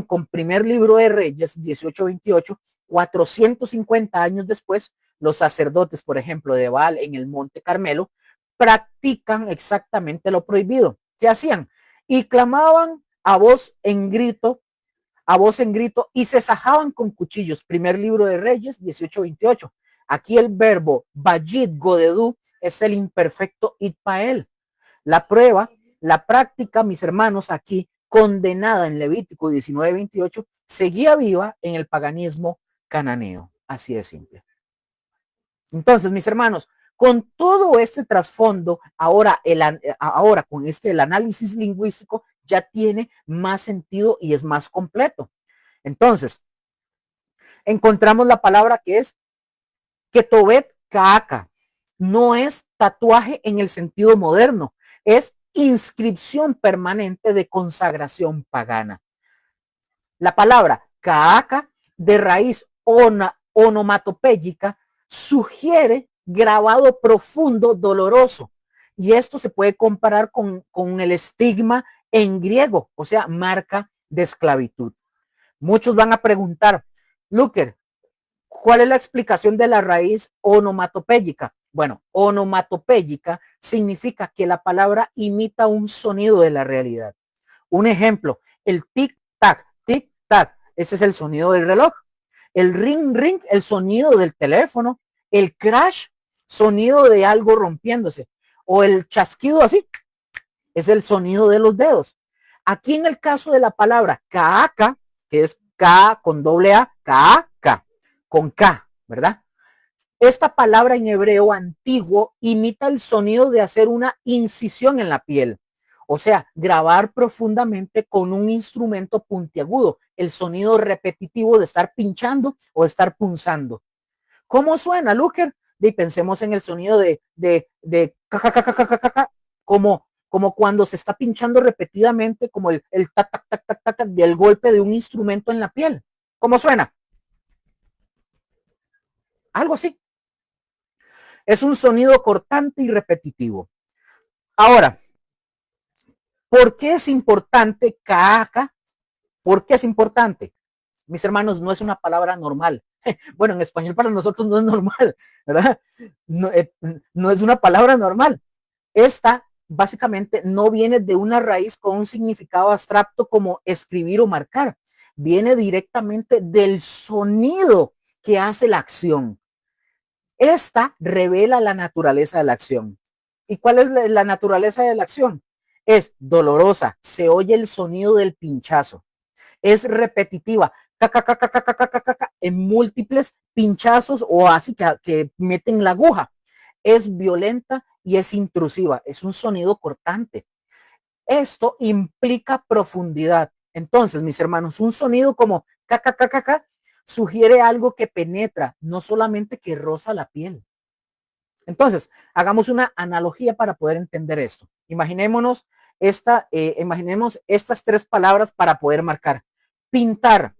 con primer libro de Reyes 18:28, 450 años después, los sacerdotes, por ejemplo, de Baal en el Monte Carmelo, practican exactamente lo prohibido. ¿Qué hacían? Y clamaban a voz en grito y se sajaban con cuchillos. Primer libro de Reyes 18:28. Aquí el verbo Bayit Godedú es el imperfecto itpael. La prueba, la práctica, mis hermanos, aquí condenada en Levítico 19:28, seguía viva en el paganismo cananeo. Así de simple. Entonces, mis hermanos, con todo este trasfondo, ahora con el análisis lingüístico ya tiene más sentido y es más completo. Entonces, encontramos la palabra que es Ketobet Kaaka. No es tatuaje en el sentido moderno, es inscripción permanente de consagración pagana. La palabra Kaaka, de raíz onomatopéyica, sugiere grabado profundo, doloroso. Y esto se puede comparar con el estigma en griego, o sea, marca de esclavitud. Muchos van a preguntar, Luker, ¿cuál es la explicación de la raíz onomatopéyica? Bueno, onomatopéyica significa que la palabra imita un sonido de la realidad. Un ejemplo, el tic-tac, tic-tac, ese es el sonido del reloj. El ring-ring, el sonido del teléfono. El crash, sonido de algo rompiéndose. O el chasquido así, es el sonido de los dedos. Aquí en el caso de la palabra kaaka, que es K con doble A, kaaka, con K, ¿verdad? Esta palabra en hebreo antiguo imita el sonido de hacer una incisión en la piel. O sea, grabar profundamente con un instrumento puntiagudo, el sonido repetitivo de estar pinchando o de estar punzando. ¿Cómo suena, Luker? Y pensemos en el sonido de como cuando se está pinchando repetidamente, como el tac, tac, tac, tac, tac, del golpe de un instrumento en la piel. ¿Cómo suena? Algo así. Es un sonido cortante y repetitivo. Ahora, ¿por qué es importante kaaka? ¿Por qué es importante? Mis hermanos, no es una palabra normal. Bueno, en español para nosotros no es normal, ¿verdad? No, no es una palabra normal. Esta básicamente no viene de una raíz con un significado abstracto como escribir o marcar. Viene directamente del sonido que hace la acción. Esta revela la naturaleza de la acción. ¿Y cuál es la naturaleza de la acción? Es dolorosa, se oye el sonido del pinchazo. Es repetitiva, en múltiples pinchazos o así que meten la aguja. Es violenta y es intrusiva, es un sonido cortante. Esto implica profundidad. Entonces, mis hermanos, un sonido como sugiere algo que penetra, no solamente que roza la piel. Entonces, hagamos una analogía para poder entender esto. Imaginemos estas tres palabras para poder marcar. Pintar.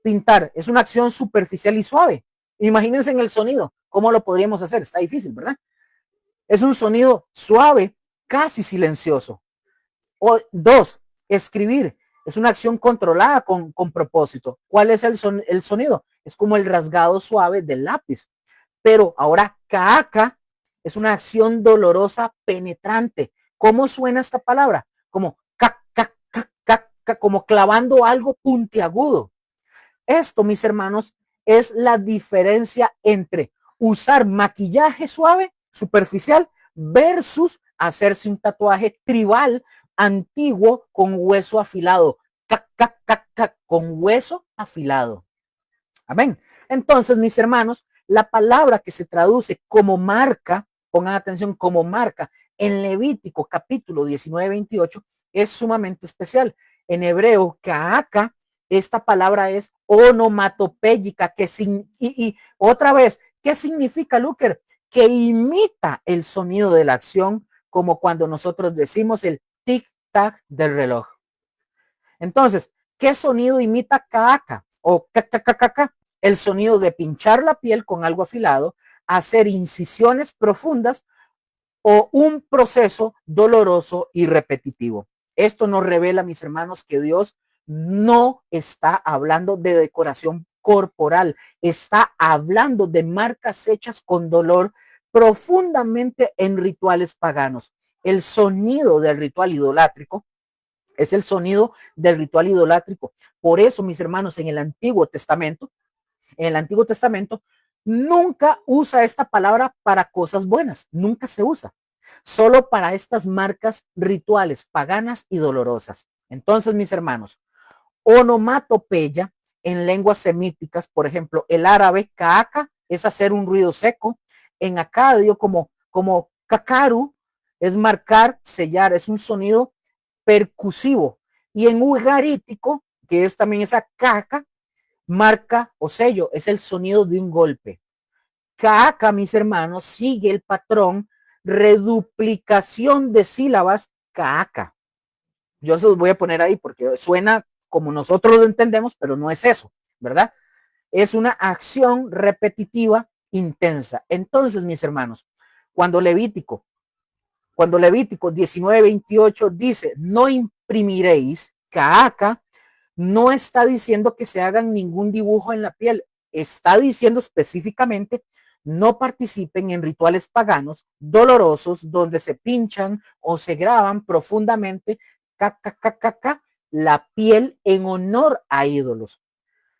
Pintar es una acción superficial y suave. Imagínense en el sonido. ¿Cómo lo podríamos hacer? Está difícil, ¿verdad? Es un sonido suave, casi silencioso. O dos, escribir. Es una acción controlada con propósito. ¿Cuál es el sonido? Es como el rasgado suave del lápiz. Pero ahora, kaaka es una acción dolorosa, penetrante. ¿Cómo suena esta palabra? Como como clavando algo puntiagudo. Esto, mis hermanos, es la diferencia entre usar maquillaje suave, superficial, versus hacerse un tatuaje tribal antiguo con hueso afilado. Con hueso afilado. Amén. Entonces, mis hermanos, la palabra que se traduce como marca, pongan atención, como marca, en Levítico capítulo 19:28, es sumamente especial. En hebreo, kaaka, esta palabra es onomatopéyica, y otra vez, ¿qué significa, Luker? Que imita el sonido de la acción, como cuando nosotros decimos el tic-tac del reloj. Entonces, ¿qué sonido imita kaaka? O kakakakaka. el sonido de pinchar la piel con algo afilado, hacer incisiones profundas o un proceso doloroso y repetitivo. Esto nos revela, mis hermanos, que Dios no está hablando de decoración corporal, está hablando de marcas hechas con dolor profundamente en rituales paganos. El sonido del ritual idolátrico es el sonido del ritual idolátrico. Por eso, mis hermanos, en el Antiguo Testamento, nunca usa esta palabra para cosas buenas, nunca se usa, solo para estas marcas rituales paganas y dolorosas. Entonces, mis hermanos, onomatopeya en lenguas semíticas, por ejemplo, el árabe caca es hacer un ruido seco, en acadio como kakaru es marcar, sellar, es un sonido percusivo, y en ugarítico, que es también esa caca, marca o sello, es el sonido de un golpe. Caca, mis hermanos, sigue el patrón reduplicación de sílabas caca. Yo se los voy a poner ahí porque suena como nosotros lo entendemos, pero no es eso, ¿verdad? Es una acción repetitiva intensa. Entonces, mis hermanos, cuando Levítico 19:28 dice, no imprimiréis caca, no está diciendo que se hagan ningún dibujo en la piel, está diciendo específicamente no participen en rituales paganos dolorosos donde se pinchan o se graban profundamente la piel en honor a ídolos.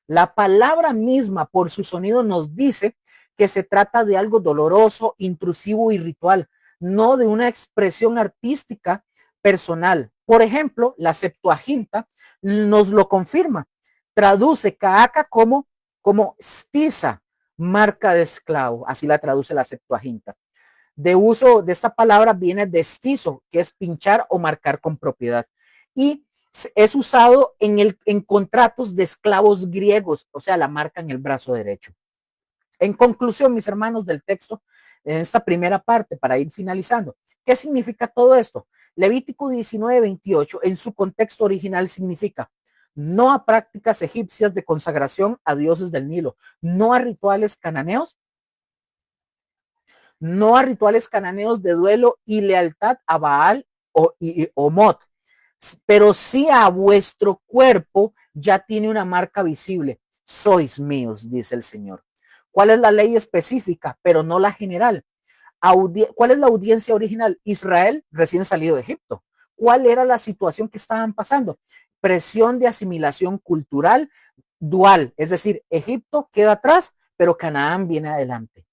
La palabra misma por su sonido nos dice que se trata de algo doloroso, intrusivo y ritual, no de una expresión artística personal. Por ejemplo, la Septuaginta nos lo confirma. Traduce Caaca como stiza, marca de esclavo. Así la traduce la Septuaginta. De uso de esta palabra viene de stizo, que es pinchar o marcar con propiedad. Y es usado en contratos de esclavos griegos, o sea, la marca en el brazo derecho. En conclusión, mis hermanos, del texto, en esta primera parte, para ir finalizando, ¿qué significa todo esto? Levítico 19:28, en su contexto original, significa no a prácticas egipcias de consagración a dioses del Nilo, no a rituales cananeos, no a rituales cananeos de duelo y lealtad a Baal o Mot, pero sí a vuestro cuerpo ya tiene una marca visible. Sois míos, dice el Señor. ¿Cuál es la ley específica, pero no la general? ¿Cuál es la audiencia original? Israel recién salido de Egipto. ¿Cuál era la situación que estaban pasando? Presión de asimilación cultural dual, es decir, Egipto queda atrás, pero Canaán viene adelante.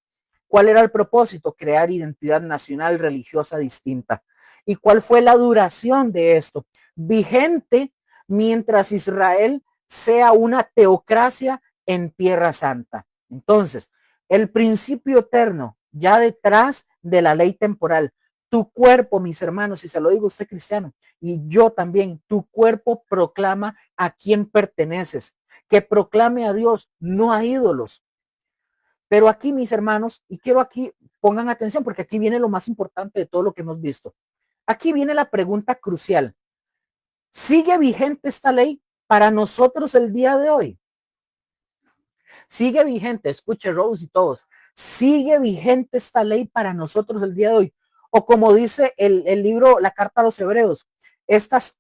¿Cuál era el propósito? Crear identidad nacional religiosa distinta. ¿Y cuál fue la duración de esto? Vigente mientras Israel sea una teocracia en Tierra Santa. Entonces, el principio eterno, ya detrás de la ley temporal. Tu cuerpo, mis hermanos, y se lo digo a usted cristiano, y yo también, tu cuerpo proclama a quién perteneces, que proclame a Dios, no a ídolos. Pero aquí, mis hermanos, y quiero aquí, pongan atención, porque aquí viene lo más importante de todo lo que hemos visto. Aquí viene la pregunta crucial. ¿Sigue vigente esta ley para nosotros el día de hoy? Sigue vigente, escuche Rose y todos, sigue vigente esta ley para nosotros el día de hoy. O como dice el libro, la carta a los hebreos, estas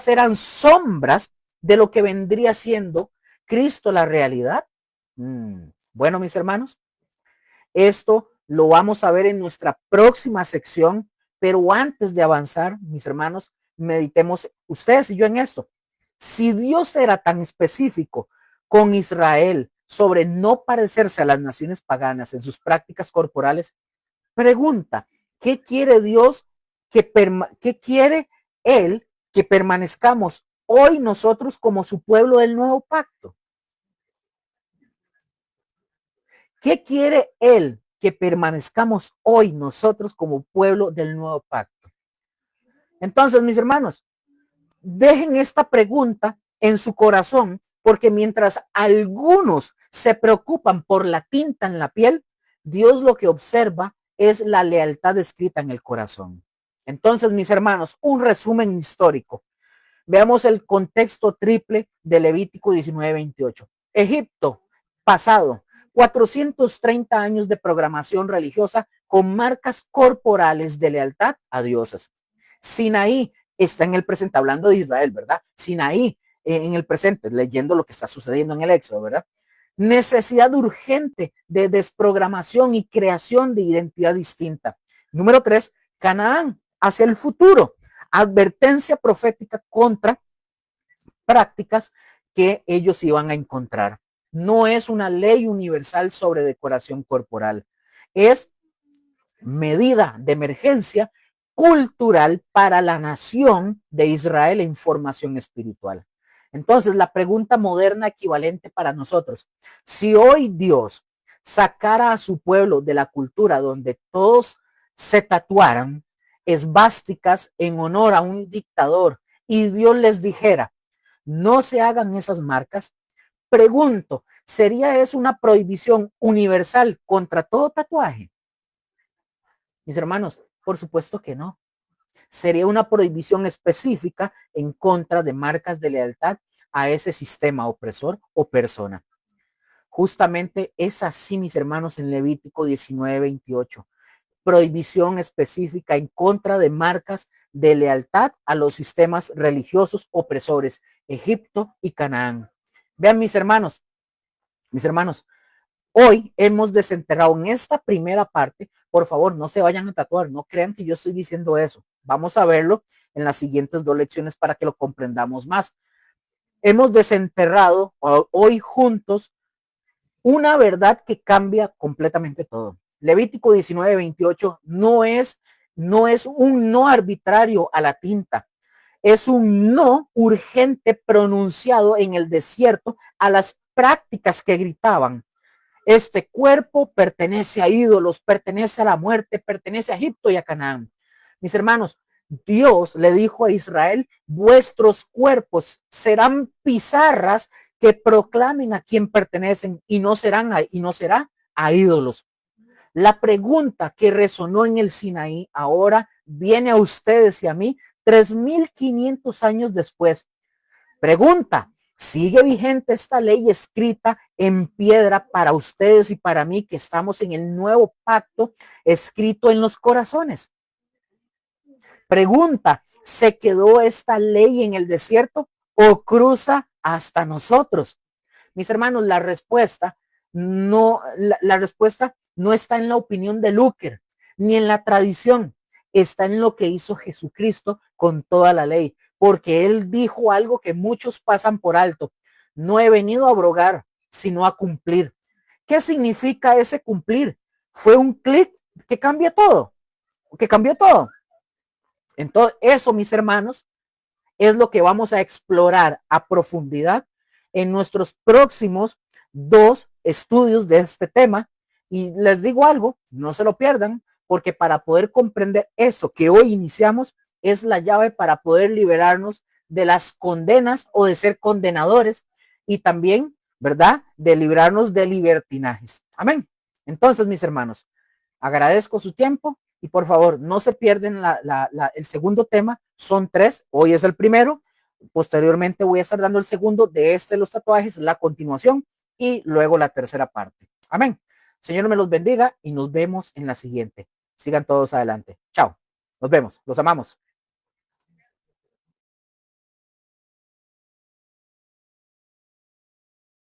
eran sombras de lo que vendría siendo Cristo la realidad. Bueno, mis hermanos, esto lo vamos a ver en nuestra próxima sección, pero antes de avanzar, mis hermanos, meditemos ustedes y yo en esto. Si Dios era tan específico con Israel sobre no parecerse a las naciones paganas en sus prácticas corporales, pregunta, ¿qué quiere Dios? ¿Qué quiere Él que permanezcamos hoy nosotros como su pueblo del nuevo pacto? ¿Qué quiere Él que permanezcamos hoy nosotros como pueblo del nuevo pacto? Entonces, mis hermanos, dejen esta pregunta en su corazón, porque mientras algunos se preocupan por la tinta en la piel, Dios lo que observa es la lealtad escrita en el corazón. Entonces, mis hermanos, un resumen histórico. Veamos el contexto triple de Levítico 19:28. Egipto, pasado 430 años de programación religiosa con marcas corporales de lealtad a dioses. Sinaí está en el presente, hablando de Israel, ¿verdad? Sinaí en el presente, leyendo lo que está sucediendo en el Éxodo, ¿verdad? Necesidad urgente de desprogramación y creación de identidad distinta. Número 3, Canaán hacia el futuro. Advertencia profética contra prácticas que ellos iban a encontrar. No es una ley universal sobre decoración corporal. Es medida de emergencia cultural para la nación de Israel en formación espiritual. Entonces, la pregunta moderna equivalente para nosotros, si hoy Dios sacara a su pueblo de la cultura donde todos se tatuaran esvásticas en honor a un dictador y Dios les dijera, no se hagan esas marcas, pregunto, ¿sería eso una prohibición universal contra todo tatuaje? Mis hermanos, por supuesto que no. Sería una prohibición específica en contra de marcas de lealtad a ese sistema opresor o persona. Justamente es así, mis hermanos, en Levítico 19:28. Prohibición específica en contra de marcas de lealtad a los sistemas religiosos opresores, Egipto y Canaán. Vean, mis hermanos, hoy hemos desenterrado en esta primera parte, por favor, no se vayan a tatuar, no crean que yo estoy diciendo eso. Vamos a verlo en las siguientes 2 lecciones para que lo comprendamos más. Hemos desenterrado hoy juntos una verdad que cambia completamente todo. Levítico 19:28 no es un no arbitrario a la tinta, es un no urgente pronunciado en el desierto a las prácticas que gritaban. Este cuerpo pertenece a ídolos, pertenece a la muerte, pertenece a Egipto y a Canaán. Mis hermanos, Dios le dijo a Israel, vuestros cuerpos serán pizarras que proclamen a quién pertenecen y no será a ídolos. La pregunta que resonó en el Sinaí ahora viene a ustedes y a mí 3500 años después. Pregunta, ¿sigue vigente esta ley escrita en piedra para ustedes y para mí que estamos en el nuevo pacto escrito en los corazones? Pregunta, ¿se quedó esta ley en el desierto o cruza hasta nosotros? Mis hermanos, la respuesta no está en la opinión de Luker ni en la tradición, está en lo que hizo Jesucristo con toda la ley, porque él dijo algo que muchos pasan por alto. No he venido a abrogar, sino a cumplir. ¿Qué significa ese cumplir? Fue un clic que cambia todo, que cambió todo. Entonces, eso, mis hermanos, es lo que vamos a explorar a profundidad en nuestros próximos 2 estudios de este tema. Y les digo algo, no se lo pierdan, porque para poder comprender eso que hoy iniciamos es la llave para poder liberarnos de las condenas o de ser condenadores y también, ¿verdad?, de librarnos de libertinajes. Amén. Entonces, mis hermanos, agradezco su tiempo y por favor no se pierden el segundo tema. Son 3, hoy es el primero, posteriormente voy a estar dando el segundo de los tatuajes, la continuación y luego la tercera parte. Amén. Señor me los bendiga y nos vemos en la siguiente. Sigan todos adelante. Chao. Nos vemos. Los amamos.